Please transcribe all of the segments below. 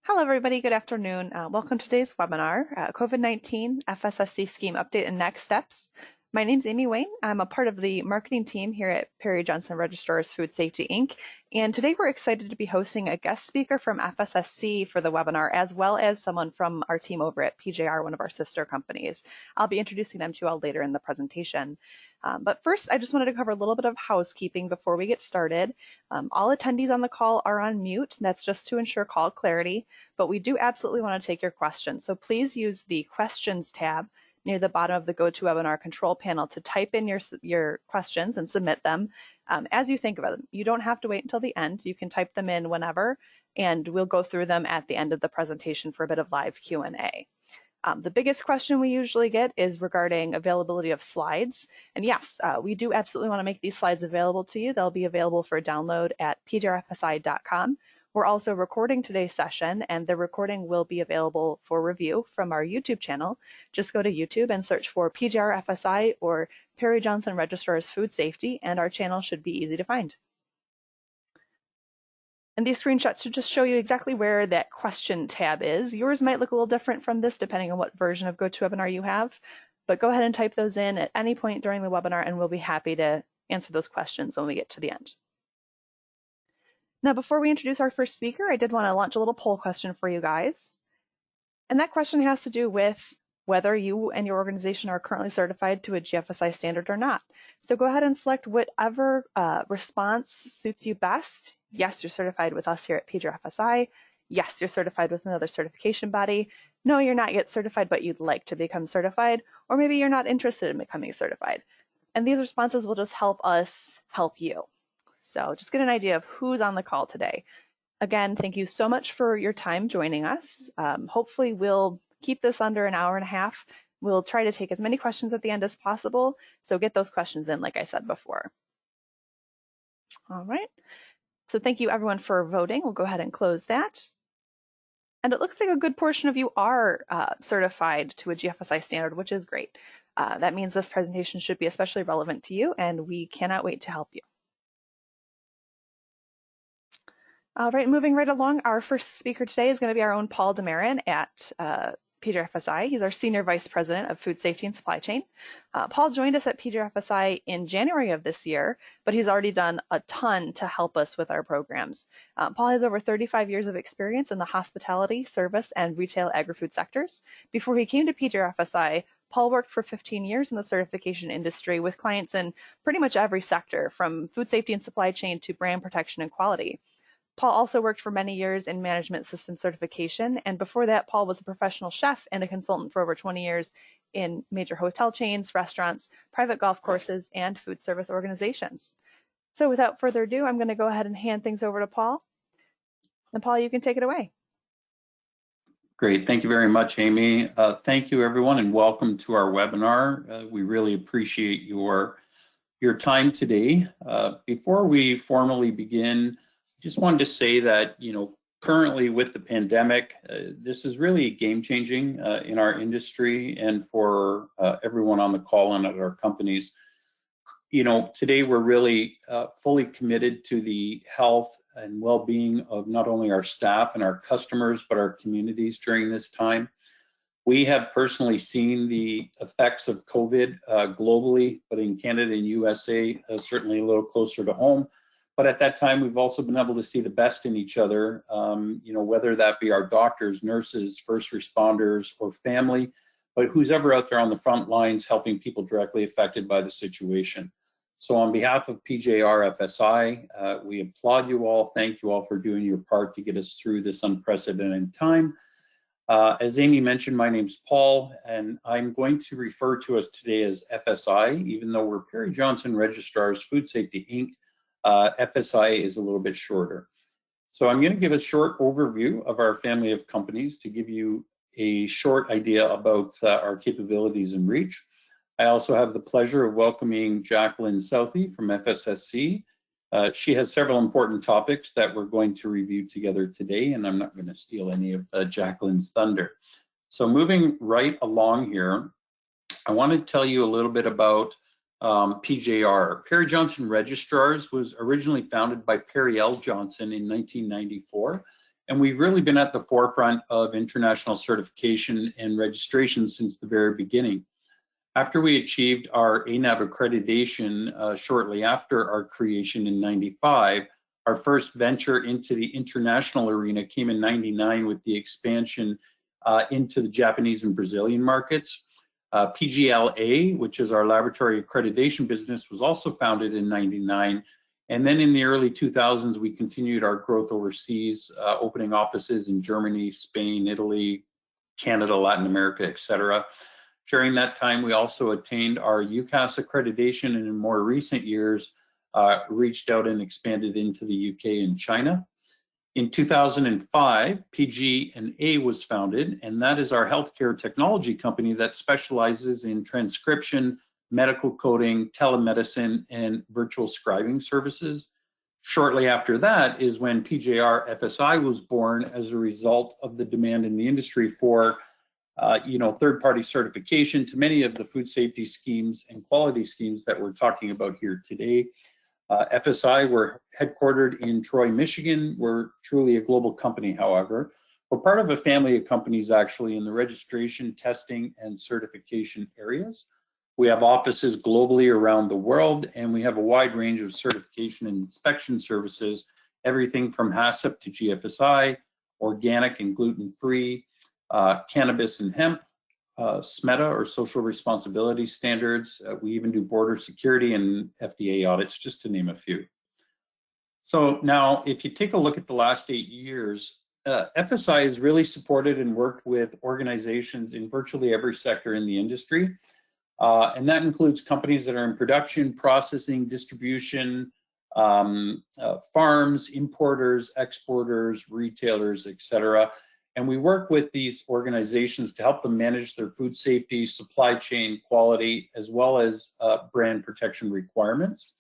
Hello, everybody. Good afternoon. Welcome to today's webinar, COVID-19 FSSC Scheme Update and Next Steps. My name is Amy Wayne. I'm a part of the marketing team here at Perry Johnson Registrars Food Safety, Inc. And today we're excited to be hosting a guest speaker from FSSC for the webinar, as well as someone from our team over at PJR, one of our sister companies. I'll be introducing them to you all later in the presentation. But first, I just wanted to cover a little bit of housekeeping before we get started. All attendees on the call are on mute. That's just to ensure call clarity, but we do absolutely want to take your questions. So please use the questions tab near the bottom of the GoToWebinar control panel to type in your questions and submit them as you think about them. You don't have to wait until the end. You can type them in whenever, and we'll go through them at the end of the presentation for a bit of live Q&A. The biggest question we usually get is regarding availability of slides. And yes, we do absolutely want to make these slides available to you. They'll be available for download at pjrfsi.com. We're also recording today's session, and the recording will be available for review from our YouTube channel. Just go to YouTube and search for PJRFSI or Perry Johnson Registrars Food Safety, and our channel should be easy to find. And these screenshots should just show you exactly where that question tab is. Yours might look a little different from this depending on what version of GoToWebinar you have, but go ahead and type those in at any point during the webinar, and we'll be happy to answer those questions when we get to the end. Now, before we introduce our first speaker, I did want to launch a little poll question for you guys. And that question has to do with whether you and your organization are currently certified to a GFSI standard or not. So go ahead and select whatever response suits you best. Yes, you're certified with us here at PJRFSI. Yes, you're certified with another certification body. No, you're not yet certified, but you'd like to become certified. Or maybe you're not interested in becoming certified. And these responses will just help us help you. So just get an idea of who's on the call today. Again, thank you so much for your time joining us. Hopefully we'll keep this under an hour and a half. We'll try to take as many questions at the end as possible. So get those questions in, like I said before. All right. So thank you everyone for voting. We'll go ahead and close that. And it looks like a good portion of you are certified to a GFSI standard, which is great. That means this presentation should be especially relevant to you, and we cannot wait to help you. All right, moving right along, our first speaker today is going to be our own Paul Demarin at PJRFSI. He's our Senior Vice President of Food Safety and Supply Chain. Paul joined us at PJRFSI in January of this year, but he's already done a ton to help us with our programs. Paul has over 35 years of experience in the hospitality, service, and retail agri-food sectors. Before he came to PJRFSI, Paul worked for 15 years in the certification industry with clients in pretty much every sector, from food safety and supply chain to brand protection and quality. Paul also worked for many years in management system certification, and before that, Paul was a professional chef and a consultant for over 20 years in major hotel chains, restaurants, private golf courses, and food service organizations. So without further ado, I'm going to go ahead and hand things over to Paul. And Paul, you can take it away. Great, thank you very much, Amy. Thank you, everyone, and welcome to our webinar. We really appreciate your time today. Before we formally begin, just wanted to say that, currently with the pandemic, this is really game-changing in our industry and for everyone on the call and at our companies. Today we're really fully committed to the health and well-being of not only our staff and our customers, but our communities during this time. We have personally seen the effects of COVID globally, but in Canada and USA, certainly a little closer to home. But at that time, we've also been able to see the best in each other, whether that be our doctors, nurses, first responders, or family, but who's ever out there on the front lines helping people directly affected by the situation. So on behalf of PJRFSI, we applaud you all. Thank you all for doing your part to get us through this unprecedented time. As Amy mentioned, my name's Paul, and I'm going to refer to us today as FSI, even though we're Perry Johnson Registrars Food Safety, Inc. FSI is a little bit shorter. So I'm going to give a short overview of our family of companies to give you a short idea about our capabilities and reach. I also have the pleasure of welcoming Jacqueline Southey from FSSC. She has several important topics that we're going to review together today, and I'm not going to steal any of Jacqueline's thunder. So moving right along here, I want to tell you a little bit about PJR. Perry Johnson Registrars was originally founded by Perry L. Johnson in 1994, And we've really been at the forefront of international certification and registration since the very beginning. After we achieved our ANAB accreditation shortly after our creation in '95, our first venture into the international arena came in '99 with the expansion into the Japanese and Brazilian markets. PGLA, which is our laboratory accreditation business, was also founded in '99. And then in the early 2000s, we continued our growth overseas, opening offices in Germany, Spain, Italy, Canada, Latin America, etc. During that time, we also attained our UCAS accreditation, and in more recent years, reached out and expanded into the UK and China. In 2005, PG&A was founded, and that is our healthcare technology company that specializes in transcription, medical coding, telemedicine, and virtual scribing services. Shortly after that is when PJRFSI was born as a result of the demand in the industry for third-party certification to many of the food safety schemes and quality schemes that we're talking about here today. FSI, we're headquartered in Troy, Michigan. We're truly a global company, however. We're part of a family of companies actually in the registration, testing, and certification areas. We have offices globally around the world, and we have a wide range of certification and inspection services, everything from HACCP to GFSI, organic and gluten-free, cannabis and hemp, SMETA or social responsibility standards. We even do border security and FDA audits, just to name a few. So now, if you take a look at the last 8 years, FSI has really supported and worked with organizations in virtually every sector in the industry. And that includes companies that are in production, processing, distribution, farms, importers, exporters, retailers, etc. And we work with these organizations to help them manage their food safety, supply chain quality, as well as brand protection requirements.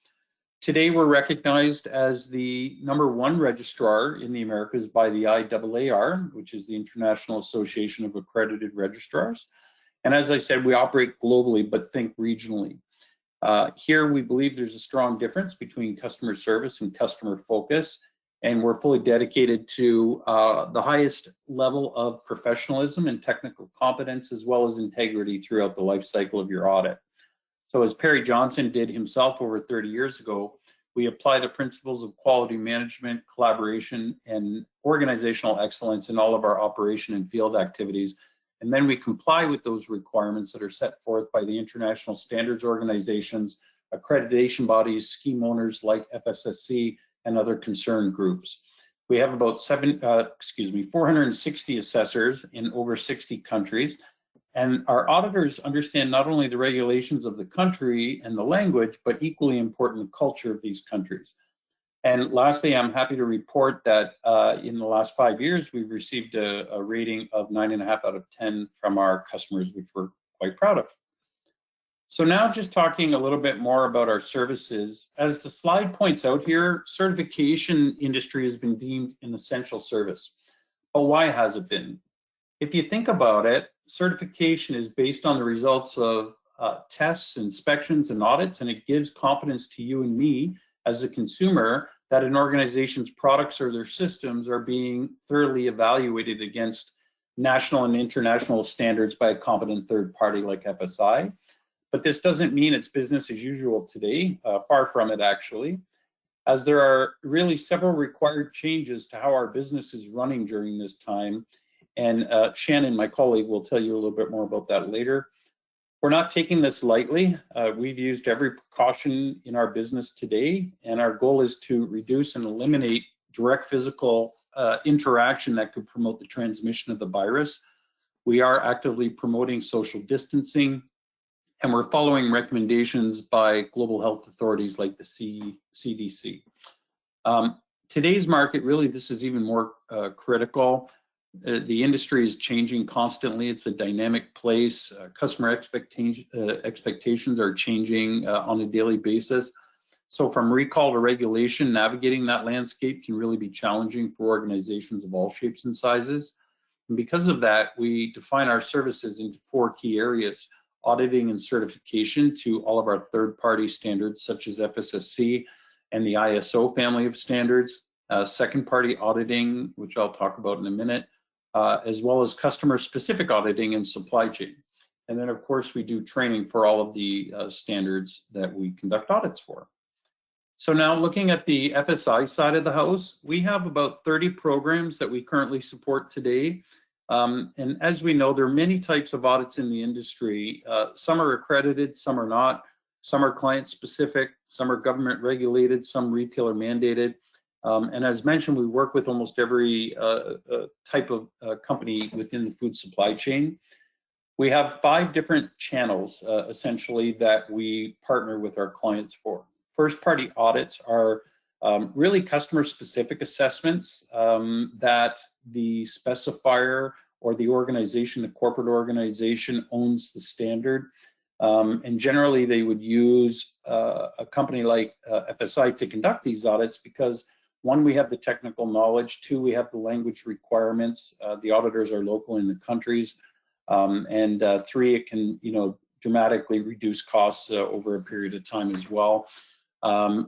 Today, we're recognized as the #1 registrar in the Americas by the IAAR, which is the International Association of Accredited Registrars. And as I said, we operate globally, but think regionally. Here, we believe there's a strong difference between customer service and customer focus, and we're fully dedicated to the highest level of professionalism and technical competence, as well as integrity throughout the life cycle of your audit. So as Perry Johnson did himself over 30 years ago, we apply the principles of quality management, collaboration, and organizational excellence in all of our operation and field activities. And then we comply with those requirements that are set forth by the international standards organizations, accreditation bodies, scheme owners like FSSC, and other concerned groups. We have about 460 assessors in over 60 countries. And our auditors understand not only the regulations of the country and the language, but equally important, the culture of these countries. And lastly, I'm happy to report that in the last 5 years, we've received a rating of 9.5 out of 10 from our customers, which we're quite proud of. So now just talking a little bit more about our services. As the slide points out here, certification industry has been deemed an essential service. But why has it been? If you think about it, certification is based on the results of tests, inspections, and audits, and it gives confidence to you and me as a consumer that an organization's products or their systems are being thoroughly evaluated against national and international standards by a competent third party like FSI. But this doesn't mean it's business as usual today, far from it actually, as there are really several required changes to how our business is running during this time. And Shannon, my colleague, will tell you a little bit more about that later. We're not taking this lightly. We've used every precaution in our business today, and our goal is to reduce and eliminate direct physical interaction that could promote the transmission of the virus. We are actively promoting social distancing, and we're following recommendations by global health authorities like the CDC. Today's market, really, this is even more critical. The industry is changing constantly. It's a dynamic place. Customer expectations are changing on a daily basis. So from recall to regulation, navigating that landscape can really be challenging for organizations of all shapes and sizes. And because of that, we define our services into 4 key areas: auditing and certification to all of our third-party standards, such as FSSC and the ISO family of standards, second-party auditing, which I'll talk about in a minute, as well as customer-specific auditing and supply chain. And then, of course, we do training for all of the standards that we conduct audits for. So now looking at the FSI side of the house, we have about 30 programs that we currently support today. And as we know, there are many types of audits in the industry. Some are accredited, some are not. Some are client specific, some are government regulated, some retailer mandated. And as mentioned, we work with almost every type of company within the food supply chain. We have 5 different channels, essentially, that we partner with our clients for. First-party audits are really customer-specific assessments that the specifier or the organization, the corporate organization, owns the standard. And generally, they would use a company like FSI to conduct these audits because, 1, we have the technical knowledge, 2, we have the language requirements, the auditors are local in the countries, and 3, it can, dramatically reduce costs over a period of time as well.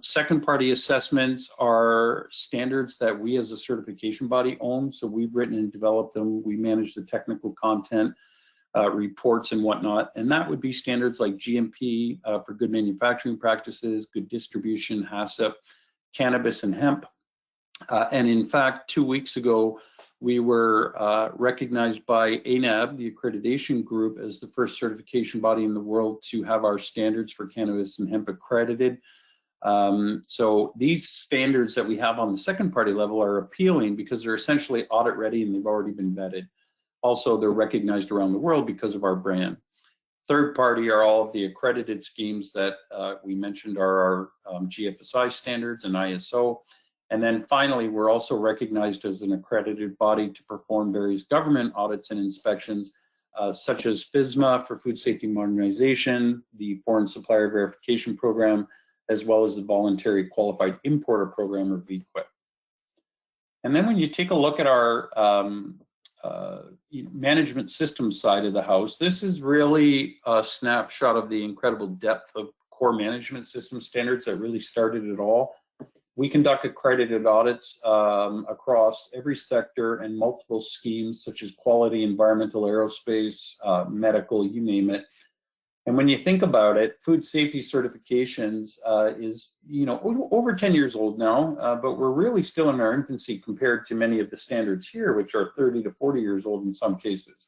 Second-party assessments are standards that we as a certification body own, so we've written and developed them. We manage the technical content, reports and whatnot, and that would be standards like GMP for good manufacturing practices, good distribution, HACCP, cannabis and hemp. And in fact, 2 weeks ago, we were recognized by ANAB, the accreditation group, as the first certification body in the world to have our standards for cannabis and hemp accredited. So these standards that we have on the second party level are appealing because they're essentially audit ready and they've already been vetted. Also, they're recognized around the world because of our brand. Third party are all of the accredited schemes that we mentioned are our GFSI standards and ISO. And then finally, we're also recognized as an accredited body to perform various government audits and inspections, such as FSMA for Food Safety Modernization, the Foreign Supplier Verification Program, as well as the Voluntary Qualified Importer Program, or VQIP. And then when you take a look at our management system side of the house, this is really a snapshot of the incredible depth of core management system standards that really started it all. We conduct accredited audits across every sector and multiple schemes such as quality, environmental, aerospace, medical, you name it. And when you think about it, food safety certifications is, over 10 years old now, but we're really still in our infancy compared to many of the standards here, which are 30 to 40 years old in some cases.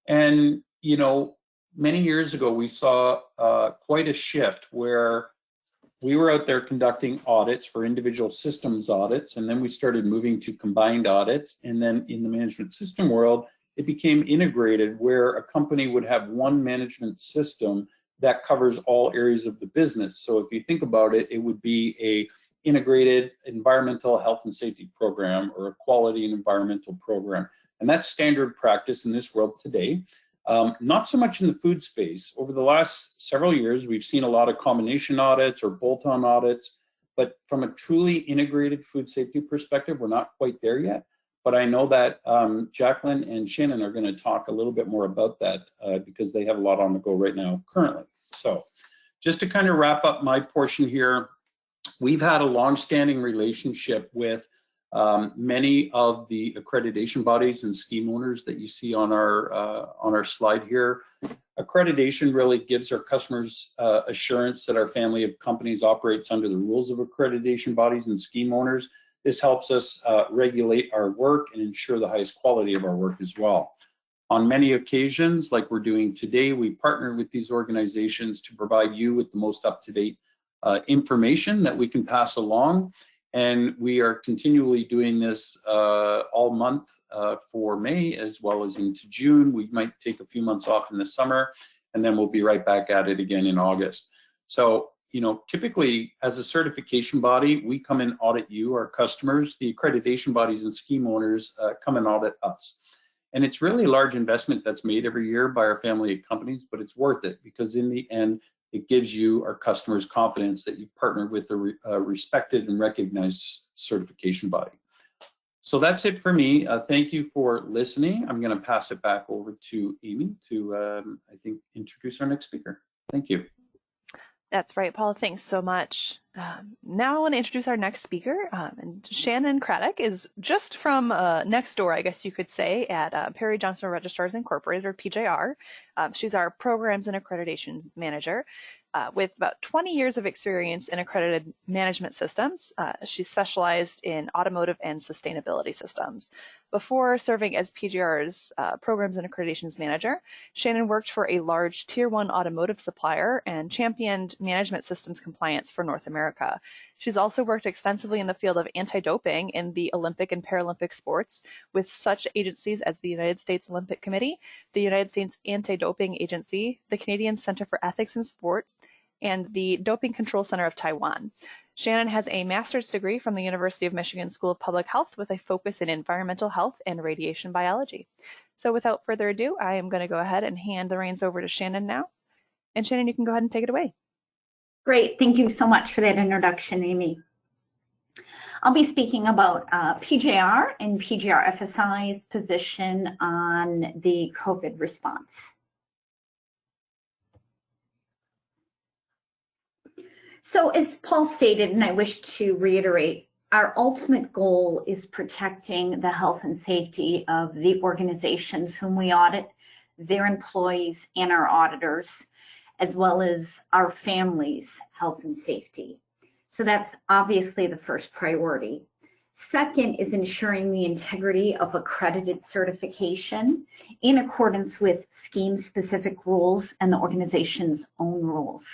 And, many years ago, we saw quite a shift where we were out there conducting audits for individual systems audits, and then we started moving to combined audits. And then in the management system world, it became integrated where a company would have one management system that covers all areas of the business. So if you think about it, it would be a integrated environmental health and safety program or a quality and environmental program. And that's standard practice in this world today. Not so much in the food space. Over the last several years, we've seen a lot of combination audits or bolt-on audits, but from a truly integrated food safety perspective, we're not quite there yet. But I know that Jacqueline and Shannon are going to talk a little bit more about that because they have a lot on the go right now currently. So just to kind of wrap up my portion here, we've had a long-standing relationship with many of the accreditation bodies and scheme owners that you see on our slide here. Accreditation really gives our customers assurance that our family of companies operates under the rules of accreditation bodies and scheme owners. This helps us regulate our work and ensure the highest quality of our work as well. On many occasions, like we're doing today, we partner with these organizations to provide you with the most up-to-date information that we can pass along. And we are continually doing this all month for May as well as into June. We might take a few months off in the summer, and then we'll be right back at it again in August. So, typically as a certification body, we come and audit you, our customers. The accreditation bodies and scheme owners come and audit us. And it's really a large investment that's made every year by our family of companies, but it's worth it because in the end, it gives you, our customers, confidence that you've partnered with a respected and recognized certification body. So that's it for me. Thank you for listening. I'm going to pass it back over to Amy to, I think, introduce our next speaker. Thank you. That's right, Paul. Thanks so much. Now I want to introduce our next speaker, and Shannon Craddock is just from next door, I guess you could say, at Perry Johnson Registrars Incorporated, or PJR. She's our Programs and Accreditation Manager. With about 20 years of experience in accredited management systems. She's specialized in automotive and sustainability systems. Before serving as PGR's Programs and Accreditations Manager, Shannon worked for a large Tier 1 automotive supplier and championed management systems compliance for North America. She's also worked extensively in the field of anti-doping in the Olympic and Paralympic sports with such agencies as the United States Olympic Committee, the United States Anti-Doping Agency, the Canadian Center for Ethics in Sports, and the Doping Control Center of Taiwan. Shannon has a master's degree from the University of Michigan School of Public Health with a focus in environmental health and radiation biology. So without further ado, I am going to go ahead and hand the reins over to Shannon now. And Shannon, you can go ahead and take it away. Great, thank you so much for that introduction, Amy. I'll be speaking about PJR and PJRFSI's position on the COVID response. So as Paul stated, and I wish to reiterate, our ultimate goal is protecting the health and safety of the organizations whom we audit, their employees, and our auditors, as well as our families' health and safety. So that's obviously the first priority. Second is ensuring the integrity of accredited certification in accordance with scheme-specific rules and the organization's own rules.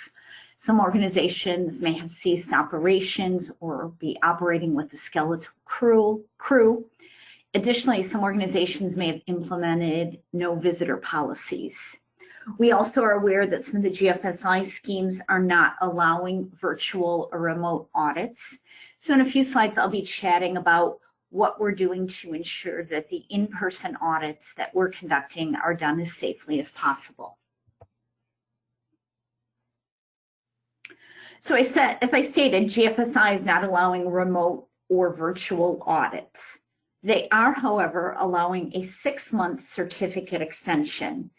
Some organizations may have ceased operations or be operating with a skeletal crew. Additionally, some organizations may have implemented no visitor policies. We also are aware that some of the GFSI schemes are not allowing virtual or remote audits. So in a few slides, I'll be chatting about what we're doing to ensure that the in-person audits that we're conducting are done as safely as possible. So as I stated, GFSI is not allowing remote or virtual audits. They are, however, allowing a 6-month certificate extension.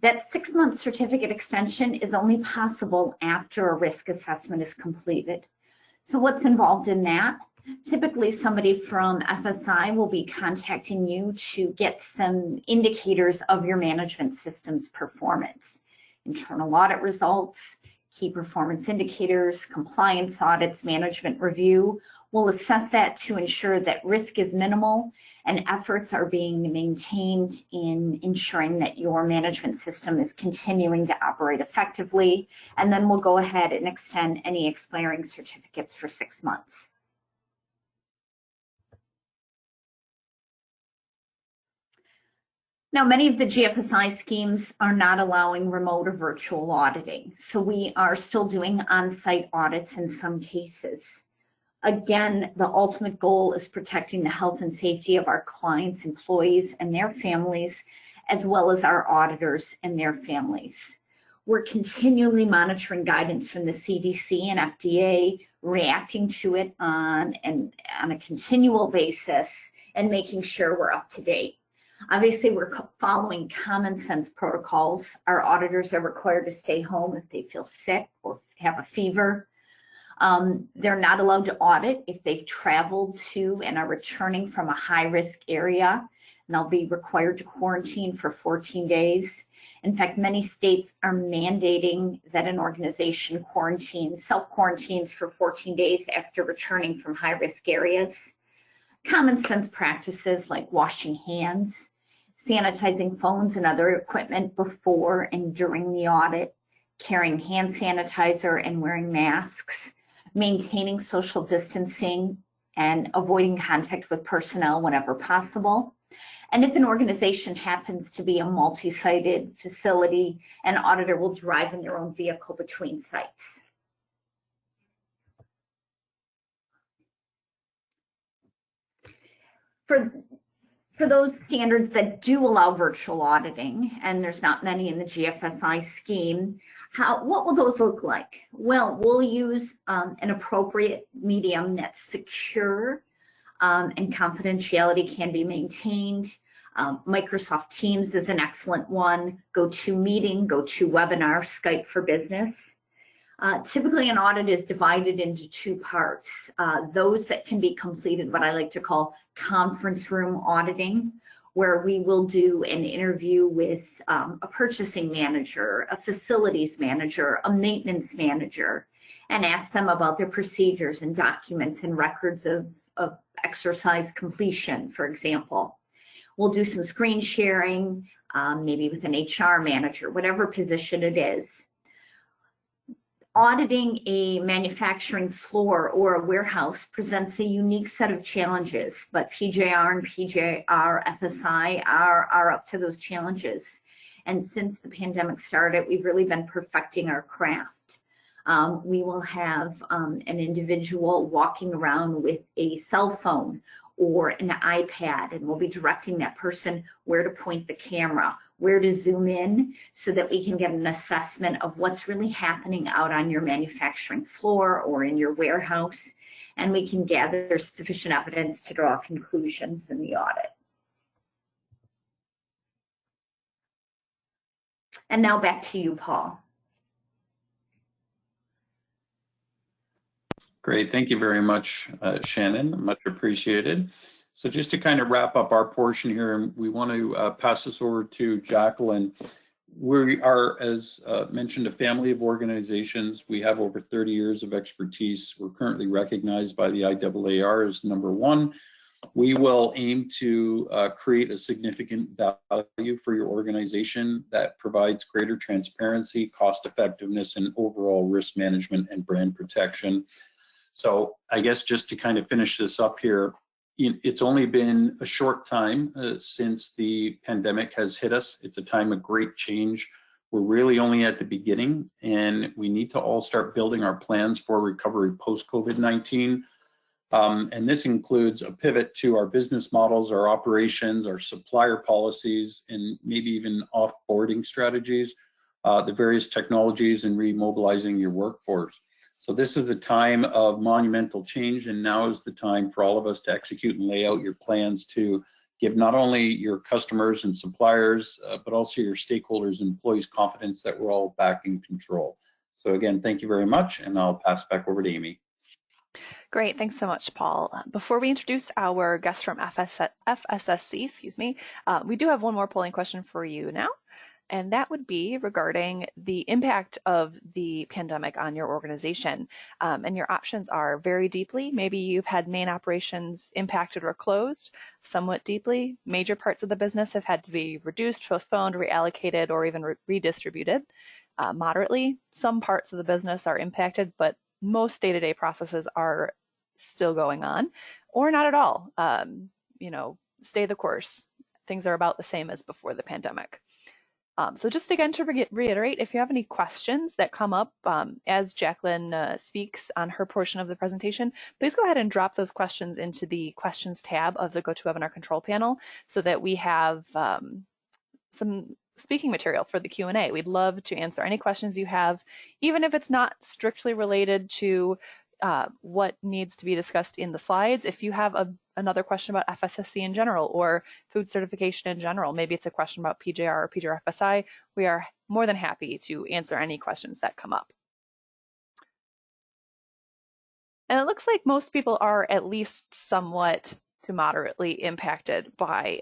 That 6-month certificate extension is only possible after a risk assessment is completed. So what's involved in that? Typically, somebody from FSI will be contacting you to get some indicators of your management system's performance. Internal audit results, key performance indicators, compliance audits, management review. We'll assess that to ensure that risk is minimal and efforts are being maintained in ensuring that your management system is continuing to operate effectively. And then we'll go ahead and extend any expiring certificates for 6 months. Now, many of the GFSI schemes are not allowing remote or virtual auditing, so we are still doing on-site audits in some cases. Again, the ultimate goal is protecting the health and safety of our clients, employees, and their families, as well as our auditors and their families. We're continually monitoring guidance from the CDC and FDA, reacting to it on a continual basis, and making sure we're up to date. Obviously, we're following common sense protocols. Our auditors are required to stay home if they feel sick or have a fever. They're not allowed to audit if they've traveled to and are returning from a high-risk area, and they'll be required to quarantine for 14 days. In fact, many states are mandating that an organization self-quarantines for 14 days after returning from high-risk areas. Common sense practices like washing hands, sanitizing phones and other equipment before and during the audit, carrying hand sanitizer and wearing masks, maintaining social distancing and avoiding contact with personnel whenever possible. And if an organization happens to be a multi-sited facility, an auditor will drive in their own vehicle between sites. For those standards that do allow virtual auditing, and there's not many in the GFSI scheme, what will those look like? Well, we'll use an appropriate medium that's secure and confidentiality can be maintained. Microsoft Teams is an excellent one. GoToMeeting, GoToWebinar, Skype for Business. Typically, an audit is divided into two parts. Those that can be completed, what I like to call conference room auditing, where we will do an interview with a purchasing manager, a facilities manager, a maintenance manager, and ask them about their procedures and documents and records of exercise completion, for example. We'll do some screen sharing, maybe with an HR manager, whatever position it is. Auditing a manufacturing floor or a warehouse presents a unique set of challenges, but PJR and PJRFSI are up to those challenges. And since the pandemic started, we've really been perfecting our craft. We will have an individual walking around with a cell phone or an iPad, and we'll be directing that person where to point the camera, where to zoom in, so that we can get an assessment of what's really happening out on your manufacturing floor or in your warehouse, and we can gather sufficient evidence to draw conclusions in the audit. And now back to you, Paul. Great, thank you very much, Shannon, much appreciated. So just to kind of wrap up our portion here, we want to pass this over to Jacqueline. We are, as mentioned, a family of organizations. We have over 30 years of expertise. We're currently recognized by the IAAR as #1. We will aim to create a significant value for your organization that provides greater transparency, cost effectiveness, and overall risk management and brand protection. So I guess just to kind of finish this up here, it's only been a short time since the pandemic has hit us. It's a time of great change. We're really only at the beginning, and we need to all start building our plans for recovery post-COVID-19. And this includes a pivot to our business models, our operations, our supplier policies, and maybe even offboarding strategies, the various technologies, and remobilizing your workforce. So this is a time of monumental change, and now is the time for all of us to execute and lay out your plans to give not only your customers and suppliers, but also your stakeholders and employees confidence that we're all back in control. So again, thank you very much, and I'll pass back over to Amy. Great, thanks so much, Paul. Before we introduce our guest from FSSC, we do have one more polling question for you now. And that would be regarding the impact of the pandemic on your organization. And your options are very deeply. Maybe you've had main operations impacted or closed somewhat deeply. Major parts of the business have had to be reduced, postponed, reallocated, or even redistributed. Moderately, some parts of the business are impacted, but most day-to-day processes are still going on, or not at all. Stay the course. Things are about the same as before the pandemic. So just again to reiterate, if you have any questions that come up as Jacqueline speaks on her portion of the presentation, please go ahead and drop those questions into the questions tab of the GoToWebinar control panel so that we have some speaking material for the Q&A. We'd love to answer any questions you have, even if it's not strictly related to what needs to be discussed in the slides. If you have another question about FSSC in general or food certification in general, maybe it's a question about PJR or PJRFSI, we are more than happy to answer any questions that come up. And it looks like most people are at least somewhat to moderately impacted by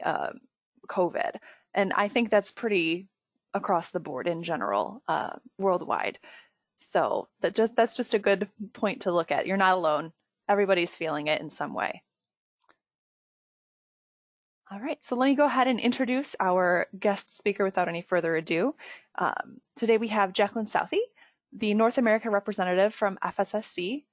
COVID. And I think that's pretty across the board in general, worldwide. So that's just a good point to look at. You're not alone. Everybody's feeling it in some way. All right, so let me go ahead and introduce our guest speaker without any further ado. Today we have Jacqueline Southey, the North America representative from FSSC,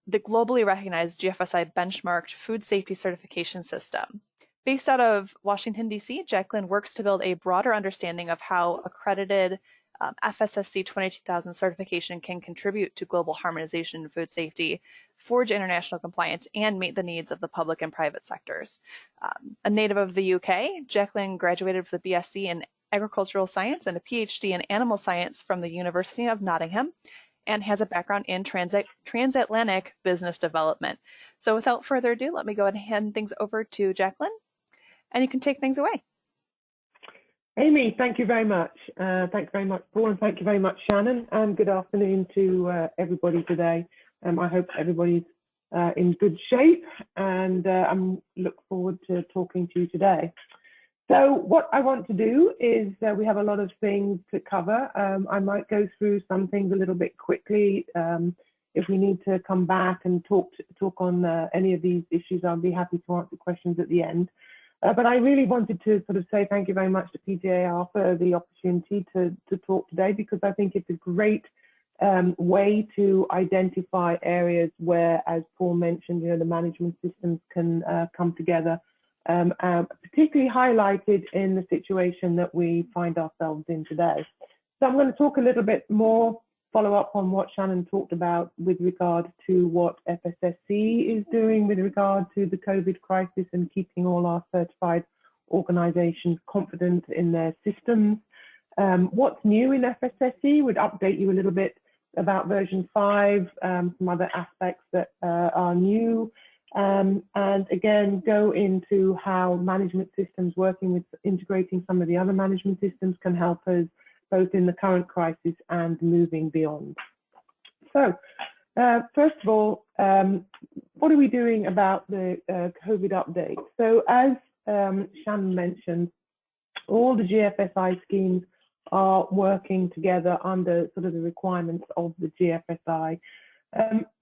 the globally recognized GFSI benchmarked food safety certification system. Based out of Washington, D.C., Jacqueline works to build a broader understanding of how accredited FSSC 22000 certification can contribute to global harmonization in food safety, forge international compliance, and meet the needs of the public and private sectors. A native of the UK, Jacqueline graduated with a BSc in agricultural science and a PhD in animal science from the University of Nottingham, and has a background in transatlantic business development. So without further ado, let me go ahead and hand things over to Jacqueline, and you can take things away. Amy, thank you very much. Thanks very much, Paul, and thank you very much, Shannon, and good afternoon to everybody today. I hope everybody's in good shape, and I look forward to talking to you today. So what I want to do is we have a lot of things to cover. I might go through some things a little bit quickly. If we need to come back and talk on any of these issues, I'll be happy to answer questions at the end. But I really wanted to sort of say thank you very much to PJR for the opportunity to talk today, because I think it's a great way to identify areas where, as Paul mentioned, the management systems can come together, particularly highlighted in the situation that we find ourselves in today. So I'm going to talk a little bit more, follow up on what Shannon talked about with regard to what FSSC is doing with regard to the COVID crisis and keeping all our certified organizations confident in their systems. What's new in FSSC, would update you a little bit about version 5, some other aspects that are new, and again, go into how management systems, working with integrating some of the other management systems, can help us both in the current crisis and moving beyond. So, first of all, what are we doing about the COVID update? So, as Shannon mentioned, all the GFSI schemes are working together under sort of the requirements of the GFSI.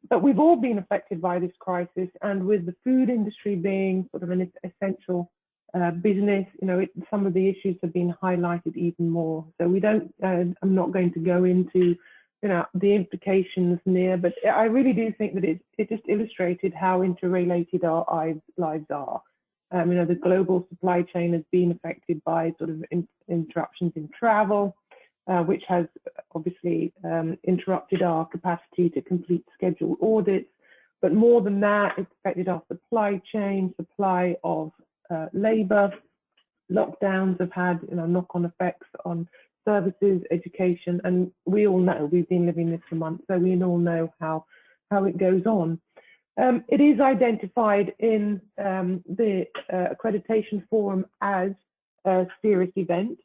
But we've all been affected by this crisis, and with the food industry being sort of an essential business, some of the issues have been highlighted even more. So we don't, I'm not going to go into, the implications near, but I really do think that it just illustrated how interrelated our lives are. The global supply chain has been affected by sort of interruptions in travel, which has obviously interrupted our capacity to complete scheduled audits. But more than that, it's affected our supply chain, supply of labour. Lockdowns have had knock-on effects on services, education, and we all know, we've been living this for months, so we all know how it goes on. It is identified in the Accreditation Forum as a serious event,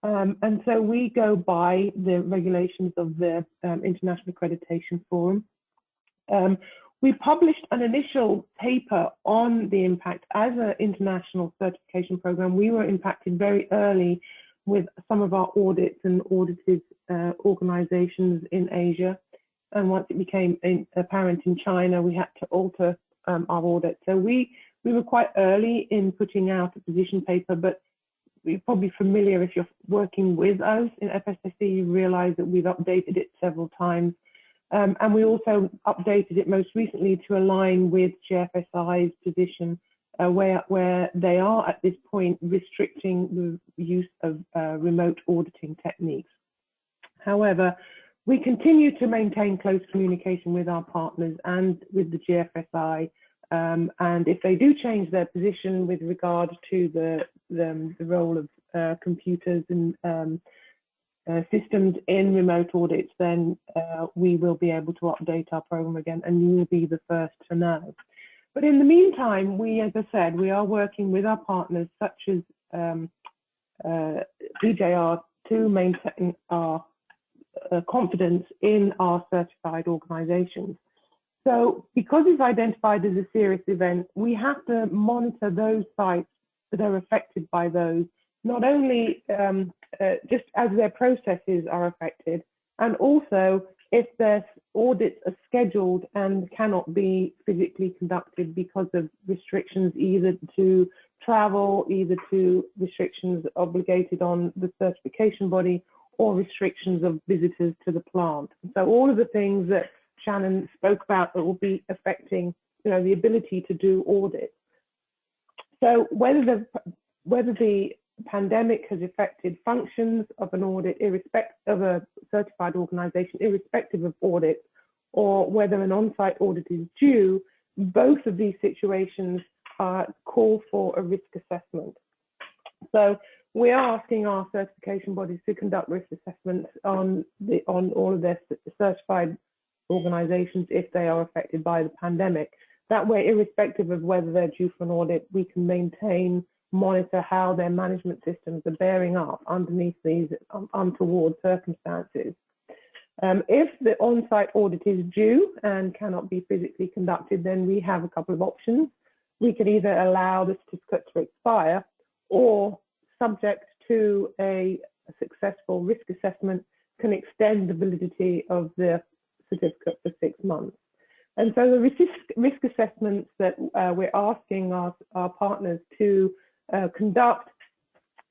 and so we go by the regulations of the International Accreditation Forum. We published an initial paper on the impact as an international certification program. We were impacted very early with some of our audits and audited organizations in Asia. And once it became apparent in China, we had to alter our audit. So we were quite early in putting out a position paper, but you're probably familiar, if you're working with us in FSSC, you realize that we've updated it several times. And we also updated it most recently to align with GFSI's position, where they are at this point restricting the use of remote auditing techniques. However, we continue to maintain close communication with our partners and with the GFSI, and if they do change their position with regard to the role of computers and systems in remote audits, then we will be able to update our program again, and you will be the first to know. But in the meantime, as I said, we are working with our partners such as PJR to maintain our confidence in our certified organizations. So because it's identified as a serious event, we have to monitor those sites that are affected by those, not only just as their processes are affected, and also if their audits are scheduled and cannot be physically conducted because of restrictions either to travel, either to restrictions obligated on the certification body, or restrictions of visitors to the plant. So all of the things that Shannon spoke about that will be affecting, the ability to do audits. So whether the pandemic has affected functions of an audit, irrespective of a certified organization, irrespective of audit, or whether an on-site audit is due, both of these situations call for a risk assessment. So we are asking our certification bodies to conduct risk assessments on all of their certified organizations if they are affected by the pandemic. That way, irrespective of whether they're due for an audit, we can maintain monitor how their management systems are bearing up underneath these untoward circumstances. If the on-site audit is due and cannot be physically conducted, then we have a couple of options. We can either allow the certificate to expire, or subject to a successful risk assessment, can extend the validity of the certificate for 6 months. And so the risk assessments that we're asking our partners to conduct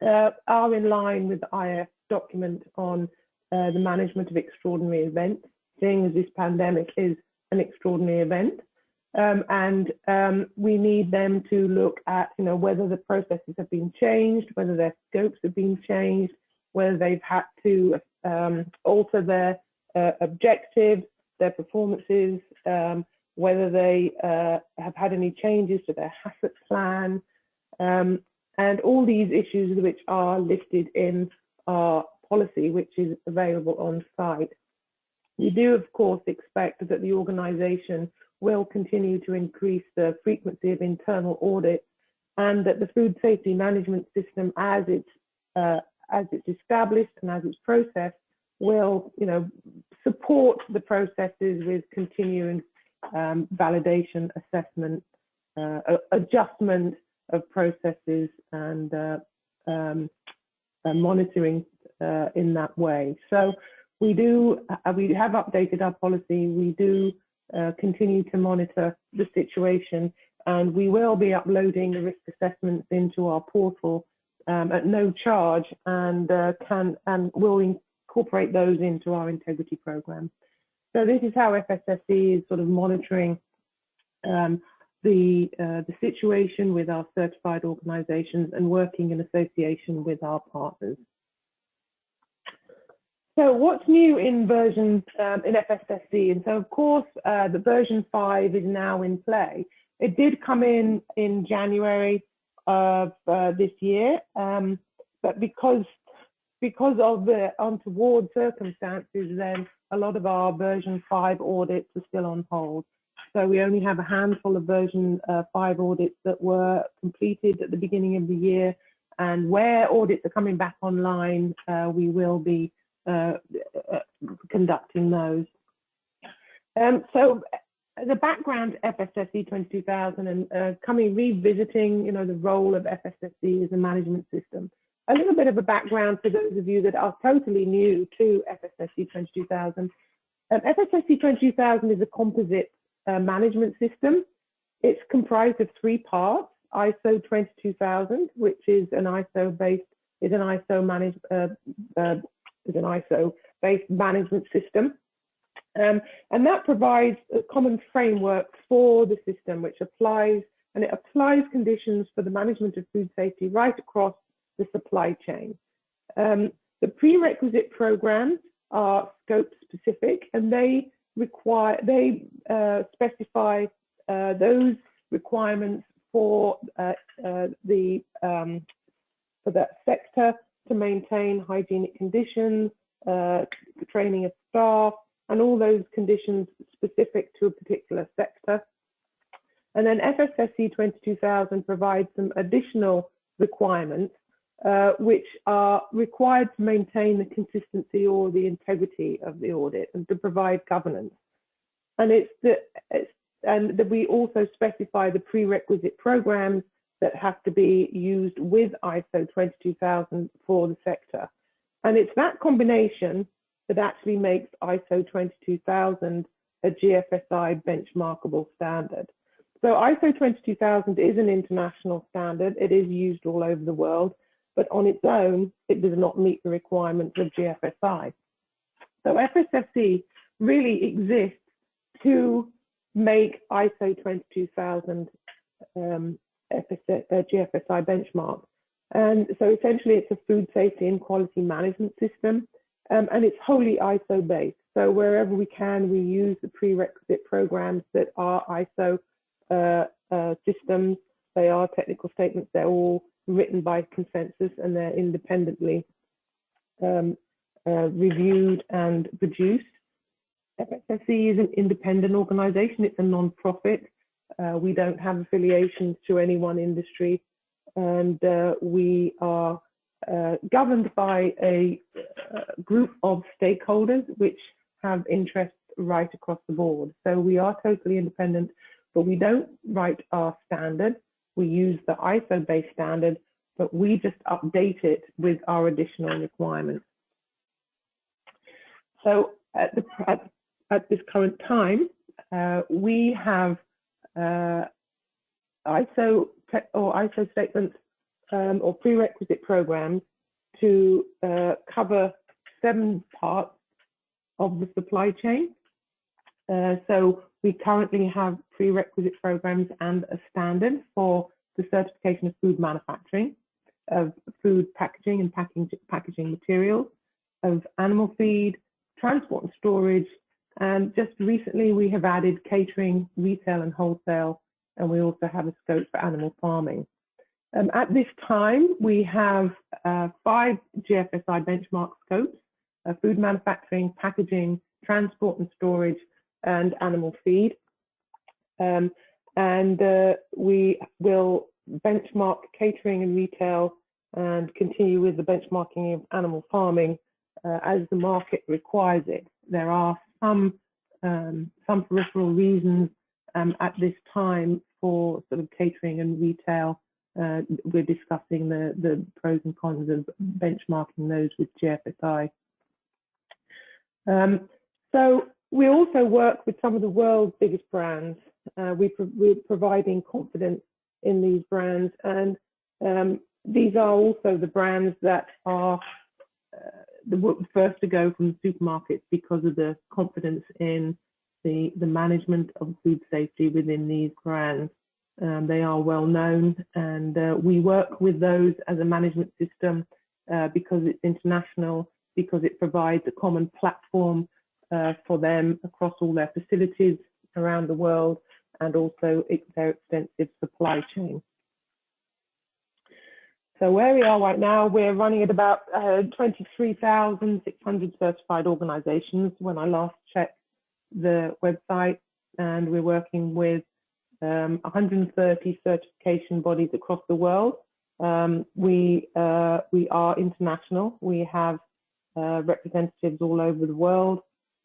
are in line with the IF document on the management of extraordinary events, seeing as this pandemic is an extraordinary event. We need them to look at, whether the processes have been changed, whether their scopes have been changed, whether they've had to alter their objectives, their performances, whether they have had any changes to their HACCP plan, and all these issues which are listed in our policy, which is available on site. We do, of course, expect that the organisation will continue to increase the frequency of internal audits, and that the food safety management system, as it's established and as it's processed, will, support the processes with continuing validation, assessment, adjustment of processes, and monitoring in that way. So we have updated our policy. We do continue to monitor the situation, and we will be uploading the risk assessments into our portal at no charge, and will incorporate those into our integrity program. So this is how FSSC is sort of monitoring the situation with our certified organisations and working in association with our partners. So what's new in version in FSSC? And so of course the version 5 is now in play. It did come in January of this year, but because of the untoward circumstances, then a lot of our version 5 audits are still on hold. So we only have a handful of version 5 audits that were completed at the beginning of the year, and where audits are coming back online, we will be conducting those. So the background FSSC 22000 and revisiting, the role of FSSC as a management system. A little bit of a background for those of you that are totally new to FSSC 22000. FSSC 22000 is a composite management system. It's comprised of 3 parts: ISO 22000, which is an ISO-based management system, and that provides a common framework for the system, which applies conditions for the management of food safety right across the supply chain. The prerequisite programs are scope specific, and they specify those requirements for that sector to maintain hygienic conditions, training of staff, and all those conditions specific to a particular sector. And then FSSC 22000 provides some additional requirements which are required to maintain the consistency or the integrity of the audit and to provide governance. And that we also specify the prerequisite programs that have to be used with ISO 22000 for the sector. And it's that combination that actually makes ISO 22000 a GFSI benchmarkable standard. So ISO 22000 is an international standard. It is used all over the world, but on its own, it does not meet the requirements of GFSI. So FSSC really exists to make ISO 22000 GFSI benchmark. And so essentially it's a food safety and quality management system, and it's wholly ISO based. So wherever we can, we use the prerequisite programs that are ISO systems. They are technical statements. They're all written by consensus, and they're independently reviewed and produced. FSSC is an independent organization. It's a non-profit. We don't have affiliations to any one industry and we are governed by a group of stakeholders which have interests right across the board. So we are totally independent, but we don't write our standard. We use the ISO-based standard, but we just update it with our additional requirements. So at this current time, we have ISO statements or prerequisite programs to cover 7 parts of the supply chain. So we currently have prerequisite programs and a standard for the certification of food manufacturing, of food packaging and packaging materials, of animal feed, transport and storage, and just recently we have added catering, retail and wholesale, and we also have a scope for animal farming. At this time, we have 5 GFSI benchmark scopes: food manufacturing, packaging, transport and storage, and animal feed. We will benchmark catering and retail and continue with the benchmarking of animal farming as the market requires it. There are some peripheral reasons at this time for sort of catering and retail. We're discussing the pros and cons of benchmarking those with GFSI. So we also work with some of the world's biggest brands. We're providing confidence in these brands, and these are also the brands that are the first to go from the supermarkets because of the confidence in the management of food safety within these brands. They are well known, and we work with those as a management system because it's international, because it provides a common platform for them across all their facilities around the world, and also their extensive supply chain. So where we are right now, we're running at about 23,600 certified organizations when I last checked the website, and we're working with 130 certification bodies across the world. We are international. We have representatives all over the world,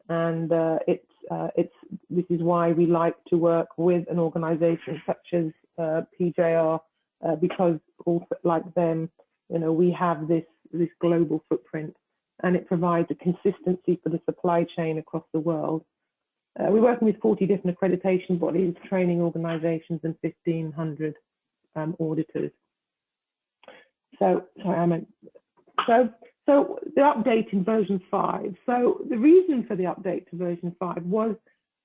and this is why we like to work with an organization such as PJR, because also like them, you know, we have this global footprint, and it provides a consistency for the supply chain across the world. We're working with 40 different accreditation bodies, training organizations, and 1,500 auditors. So the update in version 5. So the reason for the update to version 5 was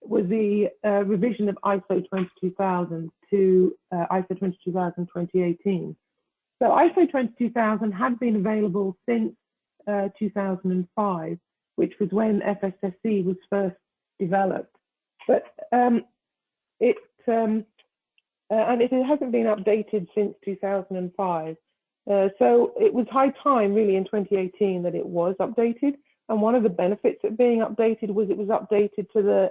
the revision of ISO 22000 to ISO 22000 2018. So ISO 22000 had been available since 2005, which was when FSSC was first developed, but it hasn't been updated since 2005. So it was high time, really, in 2018 that it was updated. And one of the benefits of being updated was it was updated to the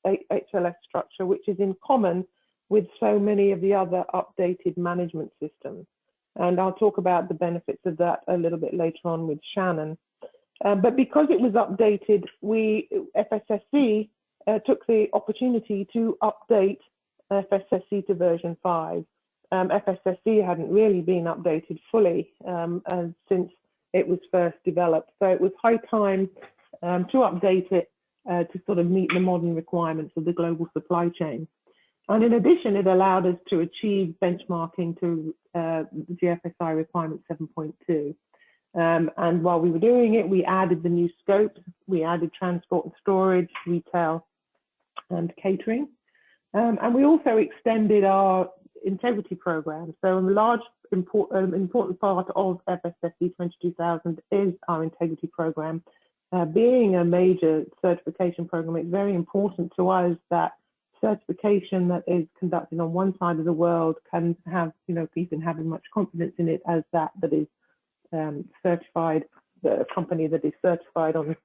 HLS structure, which is in common with so many of the other updated management systems. And I'll talk about the benefits of that a little bit later on with Shannon. But because it was updated, FSSC took the opportunity to update FSSC to version 5. FSSC hadn't really been updated fully since it was first developed. So it was high time to update it to sort of meet the modern requirements of the global supply chain. And in addition, it allowed us to achieve benchmarking to the GFSI requirement 7.2. And while we were doing it, we added the new scopes. We added transport and storage, retail, and catering. And we also extended our integrity program. So a large important part of FSSC 22000 is our integrity program. Being a major certification program, it's very important to us that certification that is conducted on one side of the world can have, you know, you can have as much confidence in it as that is certified, the company that is certified on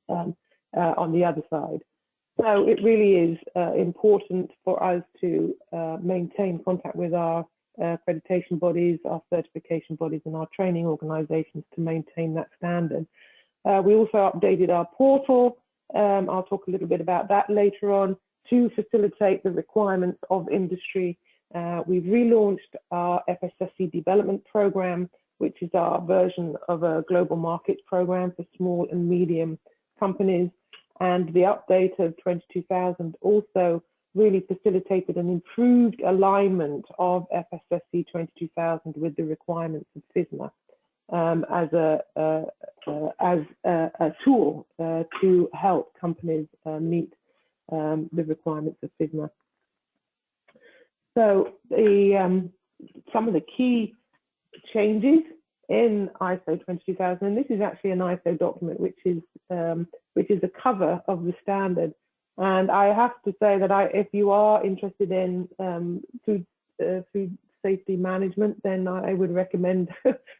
the other side. So it really is important for us to maintain contact with our accreditation bodies, our certification bodies, and our training organisations to maintain that standard. We also updated our portal. I'll talk a little bit about that later on, to facilitate the requirements of industry. We've relaunched our FSSC development program, which is our version of a global markets program for small and medium companies. And the update of 22000 also really facilitated an improved alignment of FSSC 22000 with the requirements of FSMA as a tool to help companies meet the requirements of FSMA. So some of the key changes in ISO 22000, and this is actually an ISO document which is a cover of the standard. And I have to say that if you are interested in food safety management, then I would recommend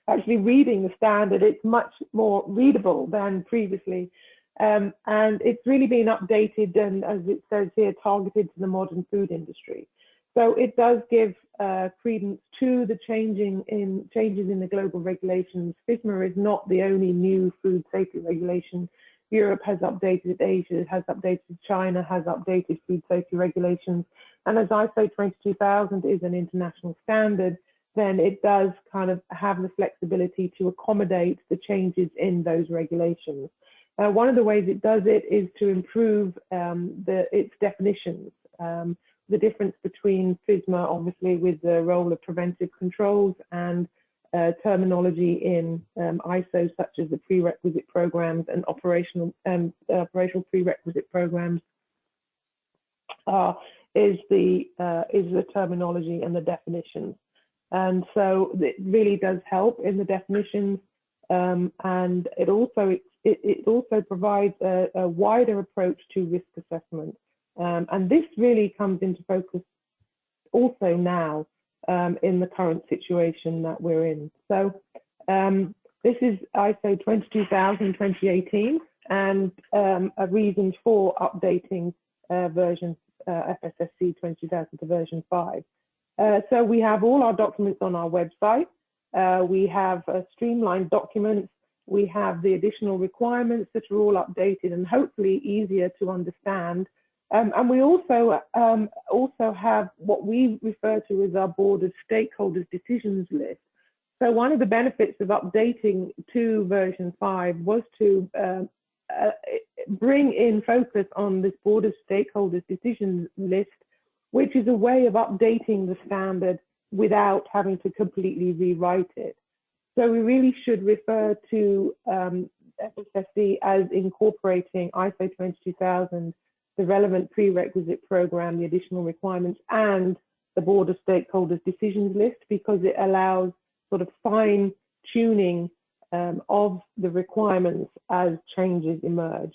actually reading the standard. It's much more readable than previously. And it's really been updated and, as it says here, targeted to the modern food industry. So it does give credence to the changes in the global regulations. FSMA is not the only new food safety regulation. Europe has updated, Asia has updated, China has updated food safety regulations. And as ISO 22000 is an international standard, then it does kind of have the flexibility to accommodate the changes in those regulations. One of the ways it does it is to improve its definitions. The difference between FSMA, obviously, with the role of preventive controls, and terminology in ISO, such as the prerequisite programs and operational prerequisite programs, is the terminology and the definitions. And so it really does help in the definitions, and it also provides a wider approach to risk assessment. And this really comes into focus also now in the current situation that we're in. So this is ISO 22000 2018, and a reason for updating version FSSC 20000 to version 5. So we have all our documents on our website. We have streamlined documents. We have the additional requirements that are all updated and hopefully easier to understand. And we also have what we refer to as our board of stakeholders decisions list. So one of the benefits of updating to version 5 was to bring in focus on this board of stakeholders decisions list, which is a way of updating the standard without having to completely rewrite it. So we really should refer to FSSC as incorporating ISO 22000, the relevant prerequisite program, the additional requirements, and the board of stakeholders decisions list, because it allows sort of fine tuning of the requirements as changes emerge.